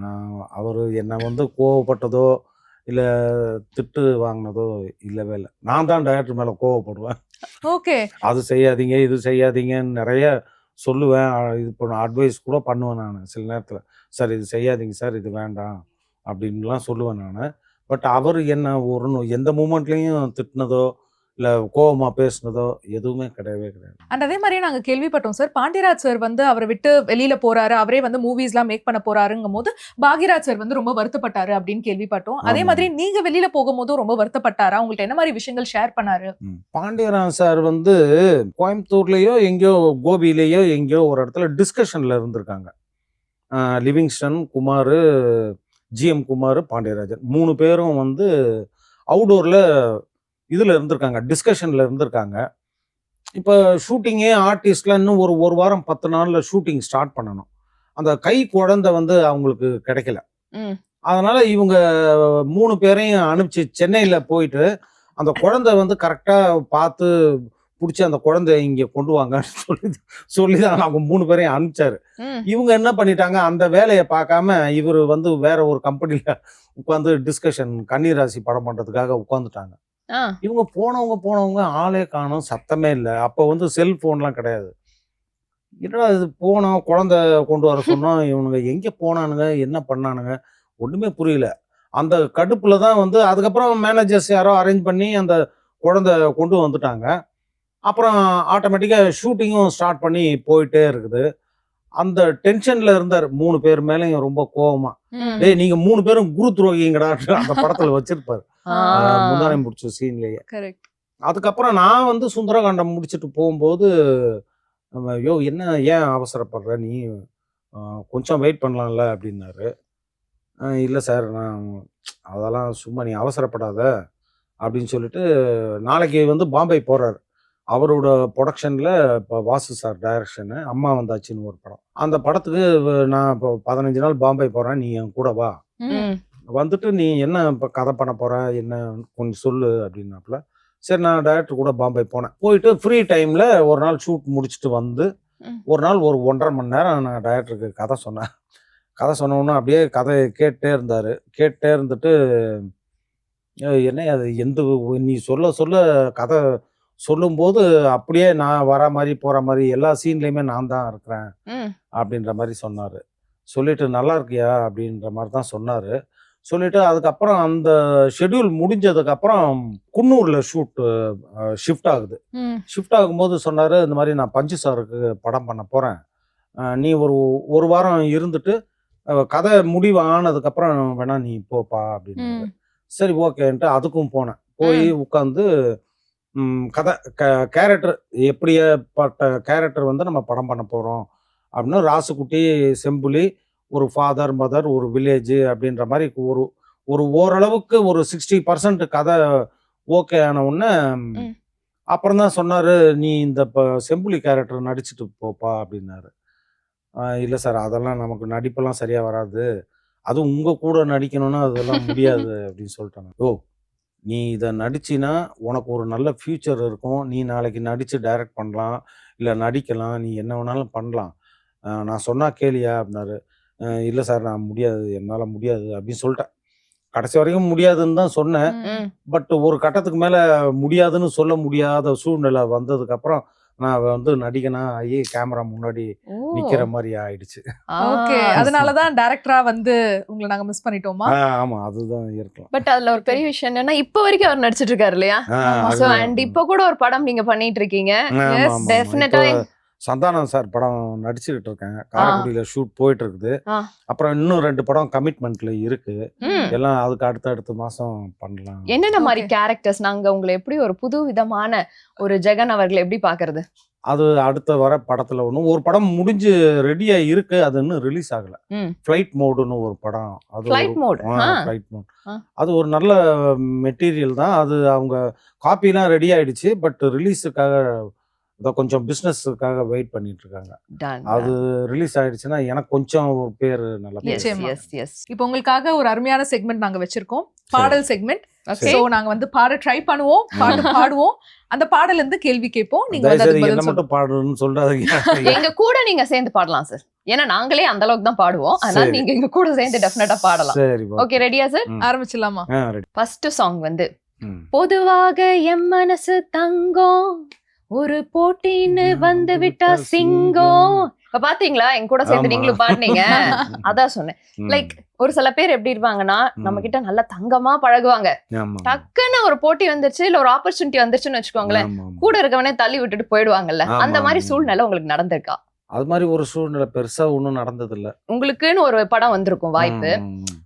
நான் அவரு என்ன வந்து கோவப்பட்டதோ இல்ல திட்டு வாங்கினதோ இல்லவே இல்லை. நான் தான் டைரக்டர் மேல கோவப்படுவேன். ஓகே, அது செய்யாதீங்க, இது செய்யாதீங்கன்னு நிறைய சொல்லுவேன். இது பண்ண அட்வைஸ் கூட பண்ணுவேன் நான் சில நேரத்துல. சார் இது செய்யாதீங்க சார், இது வேண்டாம் அப்படின்லாம் சொல்லுவேன் நான். பட் அவர் என்ன எந்த மூமெண்ட்லயும் திட்டினதோ இல்ல கோவமா பேசுனதோ எதுவுமே கிடையவே கிடையாது. அண்ட் அதே மாதிரியே நாங்க கேள்விப்பட்டோம் சார், பாண்டியராஜ் சார் வந்து அவரை விட்டு வெளியில போறாரு, அவரே வந்து மூவிஸ்லாம் மேக் பண்ண போறாருங்கும் போது பாக்யராஜ் சார் வந்து ரொம்ப வருத்தப்பட்டாரு அப்படின்னு கேள்விப்பட்டோம். அதே மாதிரி நீங்க வெளியில போகும்போதும் ரொம்ப வருத்தப்பட்டாரா? உங்கள்ட்ட என்ன மாதிரி விஷயங்கள் ஷேர் பண்ணாரு? பாண்டியராஜ் சார் வந்து கோயம்புத்தூர்லயோ எங்கேயோ கோபியிலேயோ எங்கேயோ ஒரு இடத்துல டிஸ்கஷன்ல இருந்திருக்காங்க. லிவிங்ஸ்டன், குமார், ஜிஎம் குமார், பாண்டியராஜன் 3 பேரும் வந்து அவுடோர்ல இதுல இருந்திருக்காங்க, டிஸ்கஷன்ல இருந்திருக்காங்க. இப்போ ஷூட்டிங்கே ஆர்டிஸ்ட்லாம் இன்னும் ஒரு வாரம் 10 நாள்ல ஷூட்டிங் ஸ்டார்ட் பண்ணணும். அந்த கை குழந்தை வந்து அவங்களுக்கு கிடைக்கல. அதனால இவங்க 3 பேரையும் அனுப்பிச்சு சென்னையில போயிட்டு அந்த குழந்தை வந்து கரெக்டா பார்த்து பிடிச்சி அந்த குழந்தைய இங்க கொண்டு வாங்கன்னு சொல்லிதான் அவங்க 3 பேரையும் அனுப்பிச்சாரு. இவங்க என்ன பண்ணிட்டாங்க, அந்த வேலையை பார்க்காம இவர் வந்து வேற ஒரு கம்பெனில உட்காந்து டிஸ்கஷன் கன்னிராசி படம் பண்றதுக்காக உட்காந்துட்டாங்க. இவங்க போனவங்க ஆளே காணும், சத்தமே இல்லை. அப்போ வந்து செல்போன்லாம் கிடையாது. என்னடா இது, போனோம் குழந்தை கொண்டு வர சொன்னோம், இவனுங்க எங்க போனானுங்க, என்ன பண்ணானுங்க, ஒண்ணுமே புரியல. அந்த கடுப்புல தான் வந்து அதுக்கப்புறம் மேனேஜர்ஸ் யாரோ அரேஞ்ச் பண்ணி அந்த குழந்தை கொண்டு வந்துட்டாங்க. அப்புறம் ஆட்டோமேட்டிக்கா ஷூட்டிங்கும் ஸ்டார்ட் பண்ணி போயிட்டே இருக்குது. அந்த டென்ஷன்ல இருந்தார் 3 பேர் மேலேயும் ரொம்ப கோவமா. டேய் நீங்க 3 பேரும் குரு துரோகிங்கடா அந்த படத்துல வச்சிருப்பாரு முந்தானை முடிச்ச சீன்லயே. அதுக்கப்புறம் நான் வந்து சுந்தரகாண்டம் முடிச்சுட்டு போகும்போது, ஐயோ என்ன ஏன் அவசரப்படுற நீ, கொஞ்சம் வெயிட் பண்ணலாம்ல அப்படின்னாரு. இல்லை சார் நான் அதெல்லாம் சும்மா, நீ அவசரப்படாத அப்படின்னு சொல்லிட்டு நாளைக்கு வந்து பாம்பே போறாரு. அவரோட ப்ரொடக்ஷன்ல இப்போ வாசு சார் டைரக்ஷனு அம்மா வந்தாச்சுன்னு ஒரு படம். அந்த படத்துக்கு நான் இப்போ 15 நாள் பாம்பே போறேன், நீ என் கூட வா, வந்துட்டு நீ என்ன இப்போ கதை பண்ண போற என்ன கொஞ்சம் சொல்லு அப்படின்னாப்புல. சரி நான் டைரக்டர் கூட பாம்பே போனேன். போயிட்டு ஃப்ரீ டைம்ல ஒரு நாள் ஷூட் முடிச்சுட்டு வந்து ஒரு நாள் ஒரு 1.5 மணி நேரம் நான் டைரக்டருக்கு கதை சொன்னேன். கதை சொன்னோன்னா அப்படியே கதையை கேட்டே இருந்தாரு. கேட்டே இருந்துட்டு என்ன அது நீ சொல்ல சொல்ல கதை சொல்லும்போது அப்படியே நான் வர மாதிரி போற மாதிரி எல்லா சீன்லயுமே நான் தான் இருக்கிறேன் அப்படின்ற மாதிரி சொன்னாரு. சொல்லிட்டு நல்லா இருக்கியா அப்படின்ற மாதிரி தான் சொன்னாரு. சொல்லிட்டு அதுக்கப்புறம் அந்த ஷெட்யூல் முடிஞ்சதுக்கு அப்புறம் குன்னூர்ல ஷிஃப்ட் ஆகுது. ஷிஃப்ட் ஆகும்போது சொன்னாரு, இந்த மாதிரி நான் பஞ்சு சாருக்கு படம் பண்ண போறேன், நீ ஒரு வாரம் இருந்துட்டு கதை முடிவு ஆனதுக்கப்புறம் வேணா நீ போப்பா அப்படின்னு. சரி ஓகேன்ட்டு அதுக்கும் போனேன். போய் உட்காந்து கதை கேரக்டர் எப்படிப்பட்ட கேரக்டர் வந்து நம்ம படம் பண்ண போகிறோம் அப்படின்னு ராசுக்குட்டி, செம்புலி, ஒரு ஃபாதர் மதர், ஒரு வில்லேஜ் அப்படின்ற மாதிரி ஒரு ஓரளவுக்கு ஒரு 60% கதை ஓகே ஆன உடனே அப்புறம் தான் சொன்னார், நீ இந்த செம்புலி கேரக்டர் நடிச்சுட்டு போப்பா அப்படின்னாரு. இல்லை சார் அதெல்லாம் நமக்கு நடிப்பெல்லாம் சரியாக வராது, அதுவும் உங்கள் கூட நடிக்கணும்னா அதெல்லாம் முடியாது அப்படின்னு சொல்லிட்டாங்க. ஓ நீ இதை நடிச்சின்னா உனக்கு ஒரு நல்ல ஃப்யூச்சர் இருக்கும், நீ நாளைக்கு நடித்து டைரக்ட் பண்ணலாம், இல்லை நடிக்கலாம், நீ என்ன வேணாலும் பண்ணலாம், நான் சொன்னா கேளியா அப்படின்னாரு. இல்லை சார் நான் முடியாது, என்னால் முடியாது அப்படின்னு சொல்லிட்டேன். கடைசி வரைக்கும் முடியாதுன்னு தான் சொன்னேன். ம். பட் ஒரு கட்டத்துக்கு மேலே முடியாதுன்னு சொல்ல முடியாத சூழ்நிலை வந்ததுக்கப்புறம் நான் வந்து நடிகனா ஆகி கேமரா முன்னாடி ஓ. நிக்கிற மாதிரி ஆயிடுச்சு. ஓகே, ஆ. அதனாலதான் டைரக்டரா வந்து உங்களை நாங்க மிஸ் பண்ணிட்டோமா? ஆமா, அதுதான் இருக்கலாம். பட் அதுல ஒரு பெரிய விஷயம் என்னன்னா இப்ப வரைக்கும் அவர் நடிச்சிட்டு இருக்காரு இல்லையா? சோ அண்ட் இப்ப கூட ஒரு படம் நீங்க பண்ணிட்டு இருக்கீங்க. definite-ஆ சந்தானம் சார் படம் நடிச்சுக்கிட்டு இருக்கேன். காரைக்குடியில ஷூட் போயிட்டு இருக்குது. ஆ. அப்புறம் இன்னும் 2 படம் கமிட்மெண்ட்ல இருக்கு. ம். எல்லாம் அதுக்கு அடுத்த மாசம் பண்ணலாம். என்னென்ன மாதிரி Okay. கேரக்டர்ஸ் நாங்க உங்களை எப்படி ஒரு புது விதமான ஒரு ஜெகன் அவர்களை எப்படி பாக்குறது? அது அடுத்த வர படத்துல ஒரு படம் முடிஞ்சு ரெடியா இருக்கு. அது இன்னும் ரிலீஸ் ஆகல. ம். ஃபிளைட் மோடுன்னு ஒரு படம். அது Flight mode. Flight mode. ஆ. அது ஒரு நல்ல மெட்டீரியல் தான். அது அவங்க காப்பிலாம் ரெடி ஆயிடுச்சு. பட் ரிலீஸுக்காக கொஞ்சம் பிசினஸ்க்காக வெயிட் பண்ணிட்டு இருக்காங்க. Done. அது ரிலீஸ் ஆயிடுச்சுன்னா எனக்கு கொஞ்சம் ஒரு பேர் நல்ல Yes, பேர். நிச்சயமா. yes, yes. இப்போ உங்களுக்காக ஒரு அருமையான செக்மெண்ட் நாங்க வச்சிருக்கோம், பாடல் செக்மெண்ட். Okay. சோ நாங்க வந்து பாட ட்ரை பண்ணுவோம், பாட்டு பாடுவோம், அந்த பாடல்ல இருந்து கேள்வி கேட்போம், நீங்க வந்து தயவுசெய்து அதுக்கு என்ன பதில் மட்டும் பாடுன்னு சொல்றாதீங்க. எங்க கூட நீங்க சேர்ந்து பாடலாம் சார். ஏன்னா நாங்களே அந்த அளவுக்கு தான் பாடுவோம். அதனால சரி. நீங்க எங்க கூட சேர்ந்து டெஃபினட்டா பாடலாம். சரி, ஓகே, ரெடியா சார்? ஆரம்பிச்சிடலாமா? ரெடி. ஃபர்ஸ்ட் சாங் வந்து பொதுவாக என் மனசு தங்கம் ஒரு போட்டின்னு வந்து விட்டா சிங்கம். இப்ப பாத்தீங்களா என் கூட சேர்ந்து ஆமா. நீங்களும் பாடுனீங்க. அதான் சொன்னேன். லைக் ஒரு சில பேர் எப்படி இருப்பாங்கன்னா நம்ம கிட்ட நல்லா தங்கமா பழகுவாங்க. டக்குன்னு ஒரு போட்டி வந்துருச்சு இல்ல ஒரு ஆப்பர்ச்சுனிட்டி வந்துருச்சுன்னு வச்சுக்கோங்களேன், கூட இருக்கவனே தள்ளி விட்டுட்டு போயிடுவாங்கல்ல. ஆமா, அந்த மாதிரி ஆமா. சூழ்நிலை உங்களுக்கு நடந்திருக்கா? அது மாதிரி ஒரு சூழ்நிலை பெருசா ஒன்றும் நடந்தது இல்ல. உங்களுக்குன்னு ஒரு படம் வந்திருக்கும் வாய்ப்பு,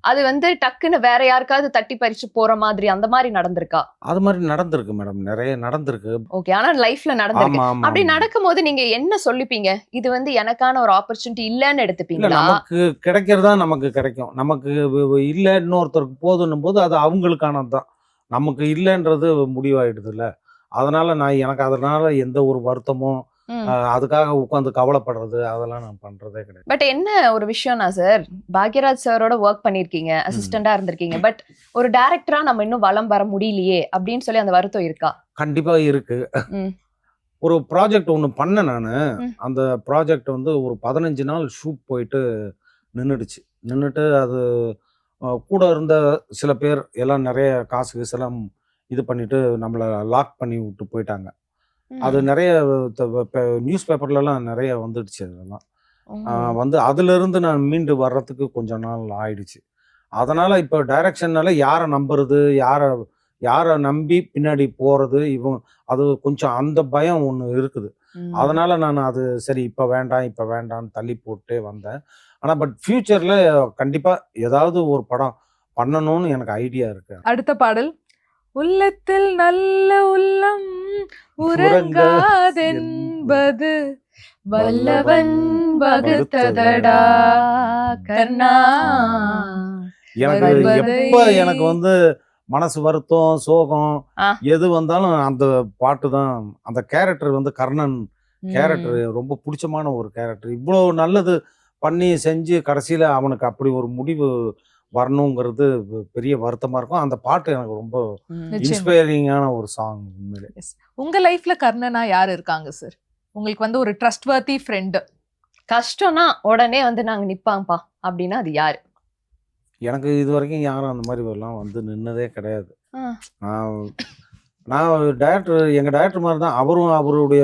அது வந்து டக்குன்னு வேற யாருக்காவது தட்டி பறிச்சு போற மாதிரி அந்த மாதிரி நடந்திருக்கா? அது மாதிரி நடந்திருக்கு மேடம், நிறைய நடந்திருக்கு. ஓகே, ஆனா லைஃப்ல நடந்திருக்கு. ஆமா, ஆமா, அப்படி ஆமா. நடக்கும் போது நீங்க என்ன சொல்லிப்பீங்க? இது வந்து எனக்கான ஒரு ஆப்பர்ச்சுனிட்டி இல்லன்னு இல்ல, எடுத்துப்பீங்களா? நமக்கு கிடைக்கிறதா நமக்கு கிடைக்கும். நமக்கு இல்ல இன்னொருத்தருக்கு போதுன்னும் போது அது அவங்களுக்கானது தான். நமக்கு இல்லைன்றது முடிவாயிடுது இல்ல. அதனால எனக்கு அதனால எந்த ஒரு வருத்தமும் அதுக்காக உட்காந்து கவலைப்படுறது அதெல்லாம் நான் பண்றதே கிடையாது. பட் என்ன ஒரு விஷயம்னா சார், பாக்யராஜ் சாரோட ஒர்க் பண்ணிருக்கீங்க, அசிஸ்டண்டா இருந்திருக்கீங்க. பட் ஒரு டைரக்டரா நம்ம இன்னும் வலம் வர முடியலையே அப்படின்னு சொல்லி அந்த வருத்தம் இருக்கா? கண்டிப்பா இருக்கு. ம். ஒரு ப்ராஜெக்ட் ஒன்று பண்ணேன் நானு. ம். அந்த ப்ராஜெக்ட் வந்து ஒரு 15 நாள் ஷூட் போயிட்டு நின்றுட்டு அது கூட இருந்த சில பேர் எல்லாம் நிறைய காசு கீசெல்லாம் இது பண்ணிட்டு நம்மளை லாக் பண்ணி விட்டு போயிட்டாங்க. அது நிறைய நியூஸ் பேப்பர்லலாம் நிறைய வந்துடுச்சு. அதெல்லாம் வந்து அதிலிருந்து நான் மீண்டு வர்றதுக்கு கொஞ்ச நாள் ஆயிடுச்சு. அதனால இப்போ டைரக்ஷன்னால யாரை நம்புறது, யாரை நம்பி பின்னாடி போறது, அது கொஞ்சம் அந்த பயம் ஒன்று இருக்குது. அதனால நான் அது சரி இப்போ வேண்டாம்னு தள்ளி போட்டே வந்தேன். ஆனால் பட் ஃபியூச்சர்ல கண்டிப்பா ஏதாவது ஒரு படம் பண்ணணும்னு எனக்கு ஐடியா இருக்கு. அடுத்த பாடல், உள்ளத்தில் நல்ல உள்ளம் உறங்காதென்பது வல்லவன் வகுத்ததடா கண்ணா. எனக்கு வருவதை எப்ப எனக்கு வந்து மனசு வருத்தம் சோகம் எது வந்தாலும் அந்த பாட்டு தான். அந்த கேரக்டர் வந்து கர்ணன் கேரக்டர் ரொம்ப பிடிச்சமான ஒரு கேரக்டர். இவ்வளோ நல்லது பண்ணி செஞ்சு கடைசியில அவனுக்கு அப்படி ஒரு முடிவு வரணுங்கிறது பெரிய வருத்தமா இருக்கும். அந்த பாட்டு எனக்கு ரொம்ப இன்ஸ்பைரிங்கான ஒரு சாங் உண்மையிலே. உங்க லைஃப்ல கர்ணனா யாரு இருக்காங்க சார்? உங்களுக்கு வந்து ஒரு ட்ரஸ்ட்வர்த்தி ஃப்ரெண்டு, கஷ்டம்னா உடனே வந்து நாங்க நிப்பாங்கப்பா அப்படின்னா அது யாரு? எனக்கு இது வரைக்கும் யாரும் அந்த மாதிரி எல்லாம் வந்து நின்னதே கிடையாது. நான் எங்க டைரக்டர் மாதிரி தான். அவருடைய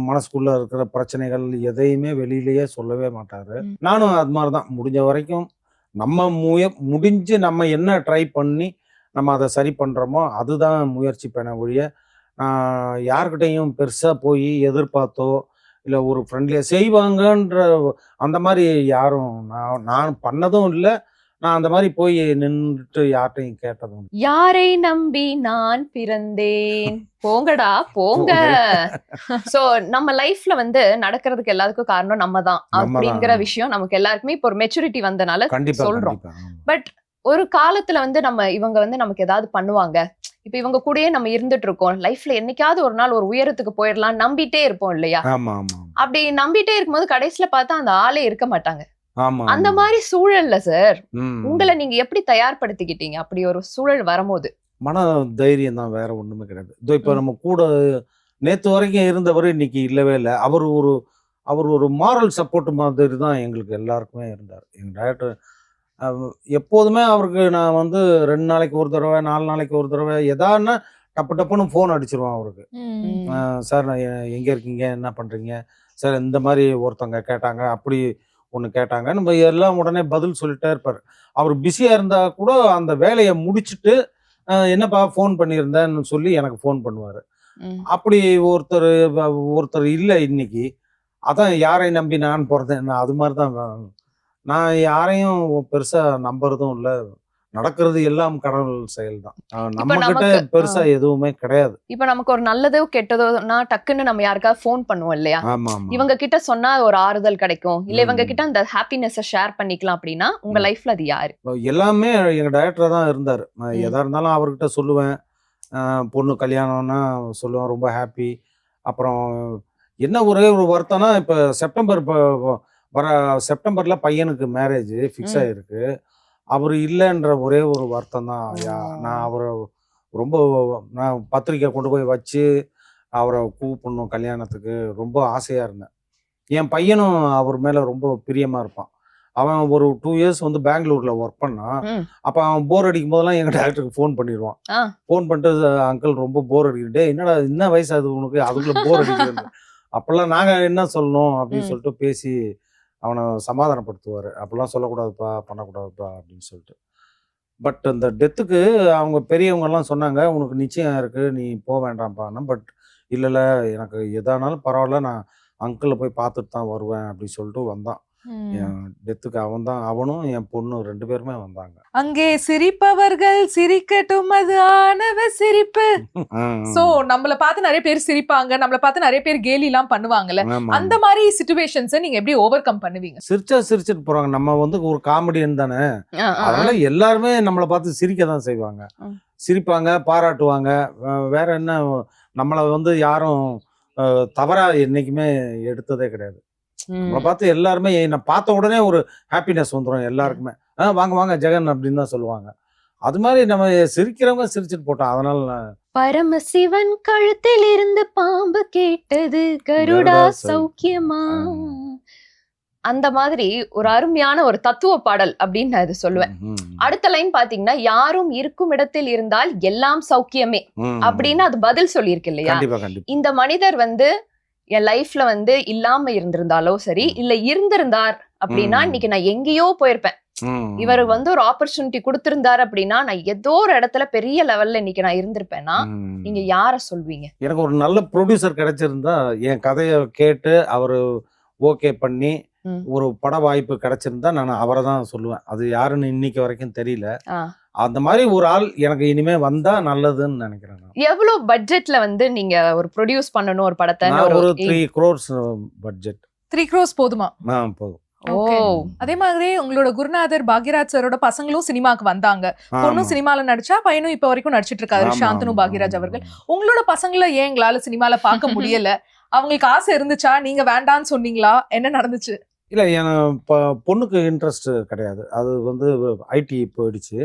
மனசுக்குள்ள இருக்கிற பிரச்சனைகள் எதையுமே வெளியிலேயே சொல்லவே மாட்டாரு. நானும் அது மாதிரி தான். முடிஞ்ச வரைக்கும் நம்ம முடிஞ்சு நம்ம என்ன ட்ரை பண்ணி நம்ம அதை சரி பண்றோமோ அதுதான் முயற்சி பண்ண ஒழிய யார்கிட்டையும் பெருசா போய் எதிர்பார்த்தோ இல்லை ஒரு ஃப்ரெண்ட்லியா செய்வாங்கன்ற அந்த மாதிரி யாரும் நான் பண்ணதும் இல்லை. நான் அந்த மாதிரி போய் நின்றுட்டு யார்கிட்டையும் கேட்டதும். யாரை நம்பி நான் பிறந்தேன், போங்கடா போங்க. சோ நம்ம லைஃப்ல வந்து நடக்கிறதுக்கு எல்லாத்துக்கும் காரணம் நம்ம தான் அப்படிங்கிற விஷயம் நமக்கு எல்லாருக்குமே இப்போ ஒரு மெச்சூரிட்டி வந்தனால சொல்றோம். பட் ஒரு காலத்துல வந்து இவங்க வந்து நமக்கு ஏதாவது பண்ணுவாங்க, இப்ப இவங்க கூடயே நம்ம இருந்துட்டு இருக்கோம், லைஃப்ல என்னைக்காவது ஒரு நாள் ஒரு உயரத்துக்கு போயிடலாம் நம்பிட்டே இருப்போம் இல்லையா? அப்படி நம்பிட்டே இருக்கும்போது கடைசியில பார்த்தா அந்த ஆளே இருக்க மாட்டாங்க. அந்த மாதிரி சூழல்ல சார் உங்களை நீங்க எப்படி தயார்படுத்திக்கிட்டீங்க அப்படி ஒரு சூழல் வரும்போது? மன தைரியம் தான், வேற ஒண்ணுமே கிடையாது. இப்ப நம்ம கூட நேத்து வரைக்கும் இருந்தவர் இன்னைக்கு இல்லவே இல்லை. அவர் அவர் ஒரு மாரல் சப்போர்ட் மாதிரி தான் எங்களுக்கு எல்லாருக்குமே இருந்தார். எங்கள் டைரக்டர் எப்போதுமே அவருக்கு நான் வந்து 2 நாளைக்கு ஒரு தடவை 4 நாளைக்கு ஒரு தடவை எதான்னா டப்பு டப்புன்னு ஃபோன் அடிச்சிருவான் அவருக்கு. சார் நான் எங்கே இருக்கீங்க, என்ன பண்ணுறீங்க சார், இந்த மாதிரி ஒருத்தவங்க கேட்டாங்க, அப்படி ஒன்று கேட்டாங்க, நம்ம எல்லாம் உடனே பதில் சொல்லிட்டே இருப்பார். அவர் பிஸியாக இருந்தால் கூட அந்த வேலையை முடிச்சுட்டு என்னப்பா ஃபோன் பண்ணியிருந்தேன்னு சொல்லி எனக்கு ஃபோன் பண்ணுவார். அப்படி ஒருத்தர் இல்லை இன்னைக்கு. அதான் யாரை நம்பி நான் பிறந்தேன், அது மாதிரி தான் நான் யாரையும் பெருசா நம்புறதும் இல்லை. நடக்கிறது எல்லாம் கடவுள் செயல் தான். நம்ம கிட்ட பெருசா எதுவுமே கிடையாது. இப்ப நமக்கு ஒரு நல்லதோ கெட்டதோனா டக்குன்னு நம்ம யாருக்காவது ஃபோன் பண்ணுவோம் இல்லையா, இவங்க கிட்ட சொன்னா ஒரு ஆறுதல் கிடைக்கும், இல்ல இவங்க கிட்ட அந்த ஹாப்பினஸ் ஷேர் பண்ணிக்கலாம் அப்படின்னா உங்க லைஃப்ல அது யாரு? எல்லாமே எங்க டைரக்டரா தான் இருந்தாரு. நான் எதா இருந்தாலும் அவர்கிட்ட சொல்லுவேன். பொண்ணு கல்யாணம்னா சொல்லுவேன், ரொம்ப ஹாப்பி. அப்புறம் என்ன ஒரே ஒரு வருத்தம்னா, இப்போ வர செப்டம்பர்ல பையனுக்கு மேரேஜ் ஃபிக்ஸ் ஆயிருக்கு. அவர் இல்லைன்ற ஒரே ஒரு வருத்தம் தான். நான் அவரை ரொம்ப நான் பத்திரிக்கை கொண்டு போய் வச்சு அவரை கூப்பிடணும் கல்யாணத்துக்கு, ரொம்ப ஆசையாக இருந்தேன். என் பையனும் அவர் மேலே ரொம்ப பிரியமாக இருப்பான். அவன் ஒரு 2 இயர்ஸ் வந்து பெங்களூரில் ஒர்க் பண்ணான். அப்போ அவன் போர் அடிக்கும் போதெல்லாம் எங்கள் டாக்டருக்கு ஃபோன் பண்ணிடுவான். ஃபோன் பண்ணிட்டு, அங்கிள் ரொம்ப போர் அடிக்கிட்டே, என்னடா என்ன வயசு அது உனக்கு, அதுக்குள்ளே போர் அடிக்கிறது. அப்போல்லாம் நாங்கள் என்ன சொல்லணும் அப்படின்னு சொல்லிட்டு பேசி அவனை சமாதானப்படுத்துவார். அப்படிலாம் சொல்லக்கூடாதுப்பா, பண்ணக்கூடாதுப்பா அப்படின்னு சொல்லிட்டு. பட் இந்த டெத்துக்கு அவங்க பெரியவங்கெல்லாம் சொன்னாங்க, உனக்கு நிச்சயம் இருக்குது, நீ போக வேண்டாம்ப்பான்னா. பட் இல்லை எனக்கு எதானாலும் பரவாயில்ல, நான் அங்கிளை போய் பார்த்துட்டு தான் வருவேன் அப்படின்னு சொல்லிட்டு வந்தான். என் டெத்துக்கு அவனும் என் பொண்ணு 2 பேருமே வந்தாங்க. அங்கே சிரிப்பவர்கள் சிரிக்கட்டும், அது ஆணவ சிரிப்பு. சோ நம்மள பார்த்து நிறைய பேர் சிரிப்பாங்க, நம்மள பார்த்து நிறைய பேர் கேலி எல்லாம் பண்ணுவாங்கல்ல, அந்த மாதிரி சிச்சுவேஷன்ஸ் நீங்க எப்படி ஓவர் கம் பண்ணுவீங்க? சிரிச்சிட்டு போறாங்க. நம்ம வந்து ஒரு காமெடியன் தானே, அதனால எல்லாருமே நம்மளை பார்த்து சிரிக்க தான் செய்வாங்க. சிரிப்பாங்க, பாராட்டுவாங்க. வேற என்ன, நம்மளை வந்து யாரும் தவறா என்னைக்குமே எடுத்ததே கிடையாது. நம்மளை பார்த்து எல்லாருமே என்னை பார்த்த உடனே ஒரு ஹாப்பினஸ் வந்துடும் எல்லாருக்குமே. வாங்க வாங்க ஜெகன் அப்படின்னு தான் சொல்லுவாங்க. அது மாதிரி நம்ம சிரிக்கிறவங்க சிரிச்சுட்டு போட்டோம். அதனால பரமசிவன் கழுத்தில் இருந்து பாம்பு கேட்டது கருடா சௌக்கியமா, அந்த மாதிரி ஒரு அருமையான ஒரு தத்துவ பாடல் அப்படின்னு நான் இது சொல்லுவேன். அடுத்த லைன் பாத்தீங்கன்னா, யாரும் இருக்கும் இடத்தில் இருந்தால் எல்லாம் சௌக்கியமே அப்படின்னு அது பதில் சொல்லியிருக்கு இல்லையா. இந்த மனிதர் வந்து என் லைஃப்ல வந்து இல்லாம இருந்திருந்தாலோ சரி, இல்ல இருந்திருந்தார் அப்படின்னா இன்னைக்கு நான் எங்கேயோ போயிருப்பேன். இவர் வந்து ஒரு ஆப்பர்ச்சுனிட்டி கொடுத்திருந்தாரு அப்படின்னா நான் ஏதோ ஒரு இடத்துல பெரிய லெவல்ல இன்னைக்கு நான் இருந்திருப்பேன்னா நீங்க யார சொல்வீங்க? எனக்கு ஒரு நல்ல ப்ரொடியூசர் கிடைச்சிருந்தா, என் கதையை கேட்டு அவரு ஓகே பண்ணி ஒரு பட வாய்ப்பு கிடைச்சிருந்தா நான் அவரை தான் சொல்லுவேன். அது யாருன்னு இன்னைக்கு வரைக்கும் தெரியல. அந்த மாதிரி ஒரு ஆள் எனக்கு இனிமே வந்தா நல்லதுன்னு நினைக்கிறேன். எவ்வளவு பட்ஜெட்ல வந்து நீங்க ஒரு ப்ரொடியூஸ் பண்ணணும் ஒரு படத்தை? ஒரு 3 crores பட்ஜெட். 3 crores போதுமா? போதும். அதே மாதிரி உங்களோட குருநாதர் பாக்யராஜ் சாரோட பசங்களும் சினிமாக்கு வந்தாங்க. பொண்ணும் சினிமால நடிச்சா, பையனும் இப்ப வரைக்கும் நடிச்சிட்டு இருக்காரு, சாந்தனு பாக்யராஜ் அவர்கள். உங்களோட பசங்களை ஏன் எங்களால சினிமால பார்க்க முடியல? அவங்களுக்கு ஆசை இருந்துச்சா, நீங்க வேண்டான்னு சொன்னீங்களா, என்ன நடந்துச்சு? இல்ல, பொண்ணுக்கு இன்ட்ரெஸ்ட் கிடையாது. அது வந்து ஐடி போயிடுச்சு.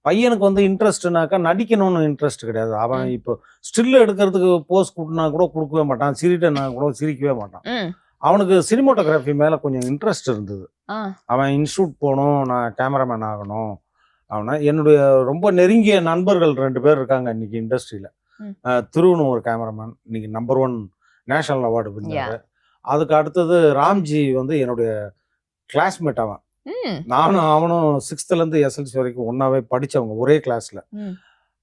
பையனுக்கு வந்து இன்ட்ரெஸ்ட்னாக்கா நடிக்கணும்னு இன்ட்ரெஸ்ட் கிடையாது. அவன் இப்போ ஸ்டில் எடுக்கிறதுக்கு போஸ்ட் கொடுனா கூட கொடுக்கவே மாட்டான், சிரிட்டனா கூட சிரிக்கவே மாட்டான். அவனுக்கு சினிமோட்டோகிராஃபி மேலே கொஞ்சம் இன்ட்ரெஸ்ட் இருந்தது. அவன் இன்ஸ்டியூட் போகணும், நான் கேமராமேன் ஆகணும். அவனை என்னுடைய ரொம்ப நெருங்கிய நண்பர்கள் 2 பேர் இருக்காங்க இன்னைக்கு இண்டஸ்ட்ரியில். திருவனு ஒரு கேமராமேன், இன்னைக்கு நம்பர் 1 நேஷனல் அவார்டு வின்னாரு. அதுக்கு அடுத்தது ராம்ஜி வந்து என்னுடைய கிளாஸ்மேட். அவன் நானும் அவனும் 6th SLC வரைக்கும் ஒன்னாவே படித்தவங்க, ஒரே கிளாஸ்ல.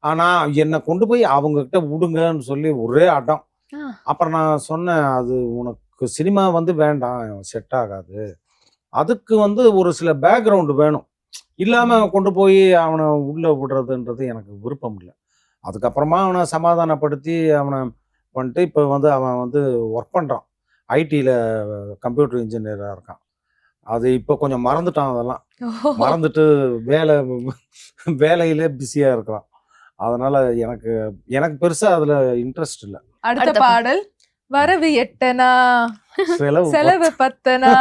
ஆனால் என்னை கொண்டு போய் அவங்க கிட்ட விடுங்கன்னு சொல்லி ஒரே அடம். அப்புறம் நான் சொன்னேன், அது உனக்கு சினிமா வந்து வேண்டாம், செட் ஆகாது, அதுக்கு வந்து ஒரு சில பேக்ரவுண்டு வேணும், இல்லாமல் கொண்டு போய் அவனை உள்ளே விடுறதுன்றது எனக்கு விருப்பம் இல்லை. அதுக்கப்புறமா அவனை சமாதானப்படுத்தி அவனை பண்ணிட்டு இப்போ வந்து அவன் வந்து ஒர்க் பண்ணுறான், ஐடியில் கம்ப்யூட்டர் இன்ஜினியராக இருக்கான். அது இப்போ கொஞ்சம் மறந்துட்டான், அதெல்லாம் மறந்துட்டு வேலையிலே பிஸியாக இருக்கிறான். அதனால எனக்கு பெருசாக அதில் இன்ட்ரெஸ்ட் இல்லை. அடுத்த பாடல், வரவு 8 செலவு 10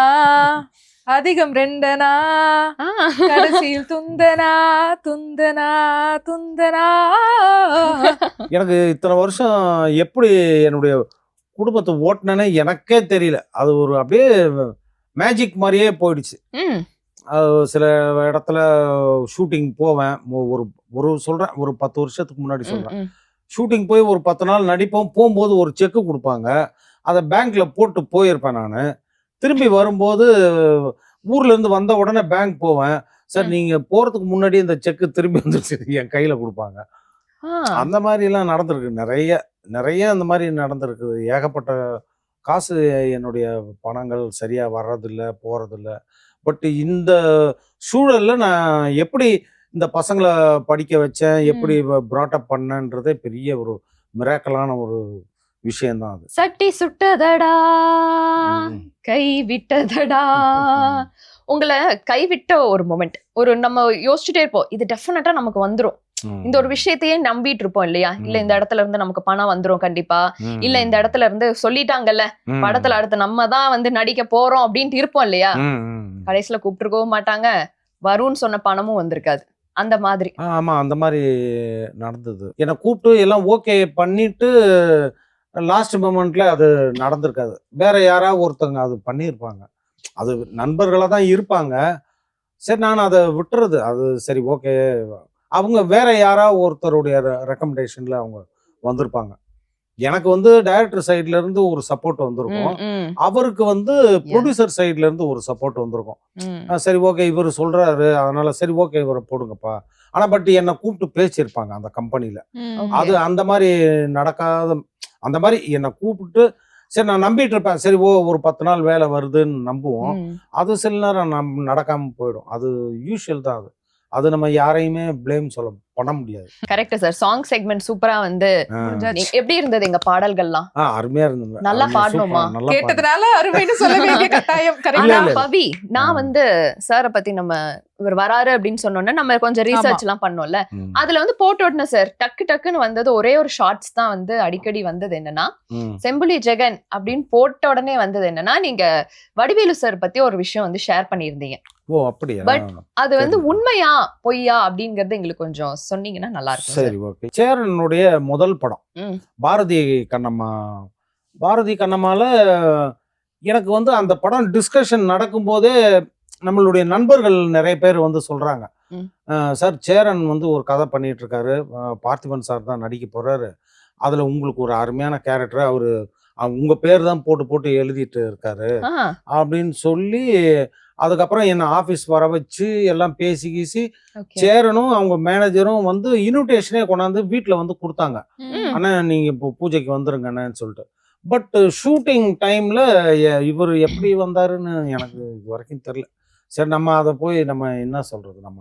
அதிகம் 2 கடைசியில் துந்தனா. எனக்கு இத்தனை வருஷம் எப்படி என்னுடைய குடும்பத்தை ஓட்டினேனே எனக்கே தெரியல. அது ஒரு அப்படியே மேஜிக் மாதிரியே போயிடுச்சு. சில இடத்துல ஷூட்டிங் போவேன். ஒரு சொல்றேன், ஒரு 10 வருஷத்துக்கு முன்னாடி சொல்றேன். ஷூட்டிங் போய் ஒரு 10 நாள் நடிப்போம். போகும்போது ஒரு செக்கு கொடுப்பாங்க. அதை பேங்க்ல போட்டு போயிருப்பேன் நான். திரும்பி வரும்போது ஊர்ல இருந்து வந்த உடனே பேங்க் போவேன். சார் நீங்க போறதுக்கு முன்னாடி இந்த செக்கு திரும்பி வந்துருச்சு, என் கையில கொடுப்பாங்க. அந்த மாதிரி எல்லாம் நடந்திருக்கு. நிறைய நிறைய அந்த மாதிரி நடந்திருக்கு. ஏகப்பட்ட காசு, என்னுடைய பணங்கள் சரியா வர்றதில்ல, போறதில்ல. பட் இந்த சூழல்ல நான் எப்படி இந்த பசங்களை படிக்க வச்சேன், எப்படி பிராட்டப் பண்ணன்றதே பெரிய ஒரு மிராக்கலான ஒரு விஷயம்தான் அது. சட்டி சுட்டதடா கை விட்டதடா. உங்களை கைவிட்ட ஒரு மொமெண்ட், ஒரு நம்ம யோசிச்சுட்டே இருப்போம், இது டெஃபினட்டா நமக்கு வந்துரும், இந்த ஒரு விஷயத்தையே நம்பிட்டு இருப்போம் இல்லையா? இல்ல இந்த இடத்துல இருந்து நமக்கு பணம் வந்துரும் கண்டிப்பா, இல்ல இந்த இடத்துல இருந்து சொல்லிட்டாங்கல்ல படத்துல அடுத்து நம்ம தான் நடிக்க போறோம் அப்படின்ட்டு இருப்போம் இல்லையா? கடைசியில கூப்பிட்டுருக்கவும் மாட்டாங்க, வரும்னு சொன்ன பணமும் வந்திருக்காது. அந்த மாதிரி. ஆமா, அந்த மாதிரி நடந்தது. என்னை கூப்பிட்டு எல்லாம் ஓகே பண்ணிட்டு லாஸ்ட் மொமெண்ட்ல அது நடந்திருக்காது. வேற யாராவது ஒருத்தங்க அது பண்ணியிருப்பாங்க. அது நண்பர்களா தான் இருப்பாங்க. சரி, நான் அதை விட்டுறது. அது சரி, ஓகே. அவங்க வேற யாராவது ஒருத்தருடைய ரெக்கமெண்டேஷன்ல அவங்க வந்திருப்பாங்க. எனக்கு டைரக்டர் சைட்ல இருந்து ஒரு சப்போர்ட் வந்திருக்கும். அவருக்கு ப்ரொடியூசர் சைட்ல இருந்து ஒரு சப்போர்ட் வந்திருக்கும். சரி, ஓகே, இவர் சொல்றாரு, அதனால சரி, ஓகே, இவரை போடுங்கப்பா. ஆனா பட் என்னை கூப்பிட்டு பேசியிருப்பாங்க அந்த கம்பெனில. அது அந்த மாதிரி நடக்காத. அந்த மாதிரி என்னை கூப்பிட்டு, சரி நான் நம்பிட்டு இருப்பேன், சரி ஒரு 10 நாள் வேலை வருதுன்னு நம்புவோம். அது சில நேரம் நடக்காம போயிடும். அது யூஷுவல் தான். அது நம்ம யாரையுமே பிளேம் பண்ண முடியாது. Correct sir. சாங் செக்மெண்ட் சூப்பரா எப்படி இருந்தது எங்க பாடல்கள்லாம்? அருமையா இருந்தது. நல்லா பாடணுமா? கேட்டதுனால அருமைன்னு சொல்ல வேண்டிய கட்டாயம். பவி, நான் சாரை பத்தி நம்ம இவர் வராரு அப்படின்னு சொன்னோன்னா நம்ம கொஞ்சம் ரீசர்ச் எல்லாம் பண்ணோம்ல, அதுல போட்டோட்ன சார் டக்கு டக்குன்னு வந்தது ஒரே ஒரு ஷார்ட்ஸ் தான் அடிக்கடி வந்தது. என்னன்னா செம்புலி ஜெகன் அப்படின்னு போட்ட உடனே வந்தது என்னன்னா, நீங்க வடிவேலு சார் பத்தி ஒரு விஷயம் ஷேர் பண்ணியிருந்தீங்க. ஓ, அப்படியா? பட் அது உண்மையா பொய்யா அப்படிங்கறது எங்களுக்கு கொஞ்சம் சொன்னீங்கன்னா நல்லா இருக்கும். சரி, ஓகே. சேரனுடைய முதல் படம் பாரதி கண்ணம்மா. பாரதி கண்ணம்மால எனக்கு அந்த படம் டிஸ்கஷன் நடக்கும் போதே நம்மளுடைய நண்பர்கள் நிறைய பேர் சொல்றாங்க, சார் சேரன் ஒரு கதை பண்ணிட்டு இருக்காரு, பார்த்திபன் சார் தான் நடிக்க போறாரு, அதுல உங்களுக்கு ஒரு அருமையான கேரக்டர், அவரு உங்க பேர் தான் போட்டு போட்டு எழுதிட்டு இருக்காரு அப்படின்னு சொல்லி, அதுக்கப்புறம் என்ன ஆபீஸ் வர வச்சு எல்லாம் பேசி கீசி சேரனும் அவங்க மேனேஜரும் இன்விடேஷனே கொண்டாந்து வீட்டுல கொடுத்தாங்க. ஆனா நீங்க இப்போ பூஜைக்கு வந்துருங்கன்னு சொல்லிட்டு. பட் ஷூட்டிங் டைம்ல இவர் எப்படி வந்தாருன்னு எனக்கு இது வரைக்கும் தெரியல. சரி, நம்ம அதை போய் நம்ம என்ன சொல்றது, நம்ம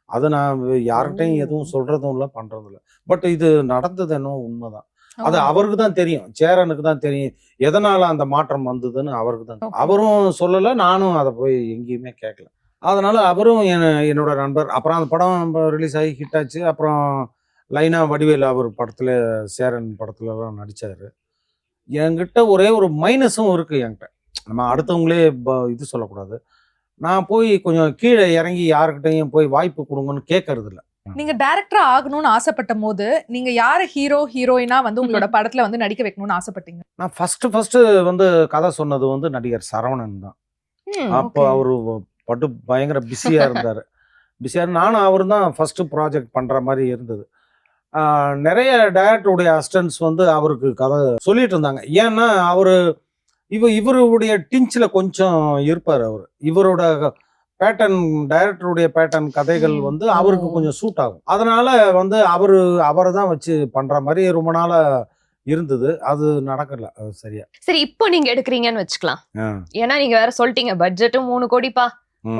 அது நான் யார்கிட்டையும் எதுவும் சொல்றதும் இல்லை, பண்றதும் இல்லை. பட் இது நடந்தது என்னவோ உண்மைதான். அது அவருக்கு தான் தெரியும், சேரனுக்கு தான் தெரியும் எதனால அந்த மாற்றம் வந்ததுன்னு அவருக்கு தான். அவரும் சொல்லலை, நானும் அதை போய் எங்கேயுமே கேட்கல. அதனால அவரும் என்னோட நண்பர். அப்புறம் அந்த படம் ரிலீஸ் ஆகி ஹிட் ஆச்சு. அப்புறம் லைனா வடிவேலு அவர் படத்துல, சேரன் படத்துலலாம் நடிச்சாரு. என்கிட்ட ஒரே ஒரு மைனஸும் இருக்கு என்கிட்ட. நம்ம அடுத்தவங்களே இது சொல்லக்கூடாது. நான் போய் கொஞ்சம் கீழே இறங்கி யாருக்கிட்டையும் போய் வாய்ப்பு கொடுங்கன்னு கேட்கறது இல்லை. நீங்க டைரக்டரா ஆகணும்னு ஆசைப்பட்ட போது நீங்க யார ஹீரோ ஹீரோயினா உங்களோட படத்துல நடிக்க வைக்கணும்னு ஆசைப்பட்டீங்க? நான் ஃபர்ஸ்ட் கதை சொன்னது நடிகர் சரவணன் தான். அப்போ அவரு பட்டு பயங்கர பிஸியா இருந்தாரு. நானும் அவரு தான் ஃபர்ஸ்ட் ப்ராஜெக்ட் பண்ற மாதிரி இருந்தது. நிறைய டைரக்டருடைய அசிஸ்டன்ட்ஸ் அவருக்கு கதை சொல்லிட்டு இருந்தாங்க. ஏன்னா இவருடைய டிஞ்சில் கொஞ்சம் இருப்பார். அவர் இவரோட பேட்டர்ன், டைரக்டருடைய பேட்டர்ன் கதைகள் அவருக்கு கொஞ்சம் சூட் ஆகும். அதனால அவரை தான் வச்சு பண்ற மாதிரி ரொம்ப நாளா இருந்தது. அது நடக்கல சரியா. சரி, இப்போ நீங்க எடுக்கிறீங்கன்னு வச்சுக்கலாம். ஏன்னா நீங்க வேற சொல்லிட்டீங்க பட்ஜெட்டும் 3 கோடிப்பா,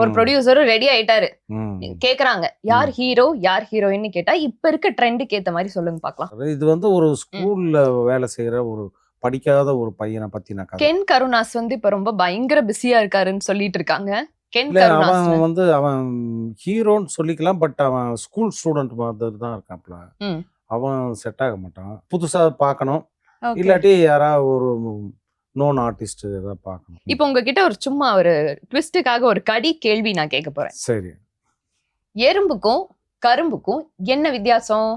ஒரு ப்ரொடியூசரும் ரெடி ஆயிட்டாரு, கேக்குறாங்க யார் ஹீரோ யார் ஹீரோயின்னு கேட்டா இப்ப இருக்க ட்ரெண்டுக்கு ஏத்த மாதிரி சொல்லுங்க பாக்கலாம். இது ஒரு ஸ்கூல்ல வேலை செய்யற ஒரு படிக்காத ஒரு பையனை பத்தின கதை. கென் கருணாஸ் இப்ப ரொம்ப பயங்கர பிஸியா இருக்காருன்னு சொல்லிட்டு இருக்காங்க. அவன் ஹீரோன்னு சொல்லிக்கலாம், பட் அவன் ஸ்கூல் ஸ்டூடெண்ட் மாதிரி தான் இருக்கான்ல. அவன் செட் ஆக மாட்டான். புதுசா பார்க்கணும், இல்லாட்டி யாராவது ஒரு நோன் ஆர்டிஸ்ட் ஏதாவது பார்க்கணும். இப்போ உங்ககிட்ட ஒரு சும்மா ஒரு ட்விஸ்டுக்காக ஒரு கடி கேள்வி நான் கேட்க போறேன். சரி. எறும்புக்கும் கரும்புக்கும் என்ன வித்தியாசம்?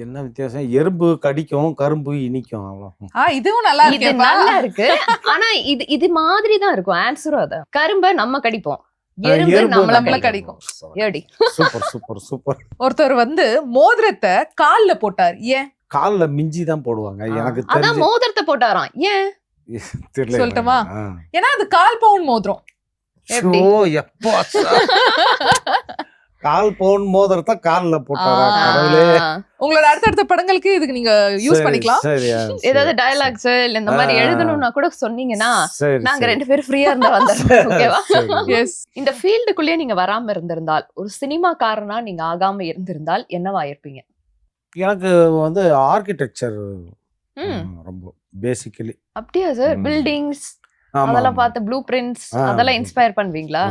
என்ன வித்தியாசம்? எறும்பு கடிக்கும், கரும்பு இனிக்கும், அவ்வளோ. இதுவும் நல்லா இது இருக்கு நல்லா இருக்கு. ஆனா இது மாதிரி தான் இருக்கும் ஆன்சரும். அத கரும்ப நம்ம கடிப்போம், எறும்பு எறும்பு நம்மள நம்மள கடிக்கும். ஏடி சூப்பர் சூப்பர் சூப்பர். ஒருத்தர் வந்து மோதிரத்தை கால்ல போட்டார், ஏன்? கால்ல மிஞ்சி தான் போடுவாங்க எனக்கு அதான் தெரிஞ்சு. மோதிரத்தை போட்டாராம், ஏன்? தெரியல சொல்லட்டுமா? எனக்கு. ஏன்னா அது 1/4 பவுன் மோதிரம். எப்படி? ஓ, எப்பா கால் பவுன் மோதிரத்தை கால்ல போட்டாரா? கடவுளே. உங்களோட அடுத்தடுத்த படங்களுக்கு இதுக்கு நீங்க யூஸ் சரி, பண்ணிக்கலாம். சரியா, ஏதாவது சரி, டயலாக்ஸ் இல்ல இந்த மாதிரி எழுதணும்னா கூட சொன்னீங்கன்னா சரி, நாங்க சரி. 2 பேரும் ஃப்ரீயா இருந்தா வந்துடுறோம். ஓகேவா? சரி. எஸ். இந்த ஃபீல்டுக்குள்ளேயே நீங்க வராம இருந்திருந்தால், ஒரு சினிமாக்காரனா நீங்க ஆகாம இருந்திருந்தால் என்னவா இருப்பீங்க? எனக்கு வந்து ஆர்கிடெக்சர் ம். ரொம்ப பேசிக்கலி. அப்படியா சார்? பில்டிங்ஸ் அதெல்லாம் பார்த்து ப்ளூ பிரிண்ட்ஸ் அதெல்லாம் இன்ஸ்பயர் பண்ணுவீங்களா?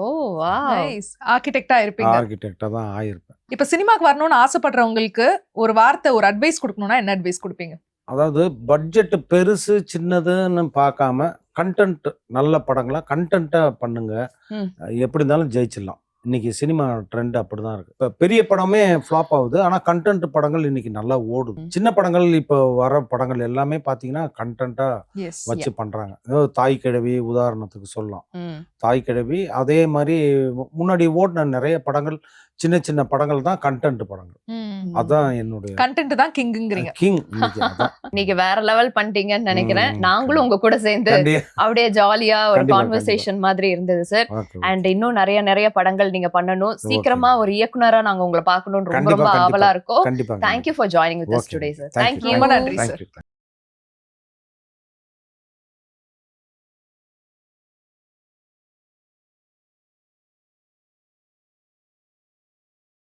ஓ வாவ். நைஸ். ஆர்கிடெக்டா இருப்பீங்க. ஆர்கிடெக்டா தான் ஆயிருப்பேன். இப்ப சினிமாக்கு வரணும்னு ஆசைப்படுறவங்களுக்கு ஒரு வார்த்தை, ஒரு அட்வைஸ் கொடுக்கணும்னா என்ன அட்வைஸ் கொடுப்பீங்க? அதாவது பட்ஜெட் பெருசு சின்னதுன்னு பார்க்காம கண்டென்ட், நல்ல படங்களா கண்டென்ட்டா பண்ணுங்க. ம். எப்படி இருந்தாலும் ஜெயிச்சிடலாம். இன்னைக்கு சினிமா ட்ரெண்ட் அப்படிதான் இருக்கு. இப்ப பெரிய படமே ஃப்ளாப் ஆகுது, ஆனா கண்டென்ட் படங்கள் இன்னைக்கு நல்லா ஓடுது. சின்ன படங்கள் இப்போ வர படங்கள் எல்லாமே பாத்தீங்கன்னா கண்டென்ட்டா எஸ். வச்சு பண்றாங்க. தாய் கிழவி உதாரணத்துக்கு சொல்லலாம். ம். தாய் கிழவி அதே மாதிரி முன்னாடி ஓடின நிறைய படங்கள் சின்ன சின்ன படங்கள் தான் கண்டென்ட் படங்கள். அதான் என்னுடைய கண்டென்ட் தான் கிங்குங்கிறீங்க. கிங் இன்னைக்கு அதான். நீங்க வேற லெவல் பண்ணிட்டீங்கன்னு நினைக்கிறேன். நாங்களும் உங்க கூட சேர்ந்து கண்டிப்பா. அப்படியே ஜாலியா ஒரு கண்டிப்பா, கான்வர்சேஷன் மாதிரி இருந்தது சார். Okay, okay. அண்ட் இன்னும் நிறைய படங்கள் நீங்க பண்ணணும். சீக்கிரமா ஒரு இயக்குனரா நாங்க உங்களை பார்க்கணும்னு ரொம்ப கண்டிப்பா, ரொம்ப கண்டிப்பா. ஆவலா இருக்கோம். கண்டிப்பா Thank you for joining with us Okay. today, sir. Thank Thank you. you. ரொம்ப நன்றி, Thank sir. you.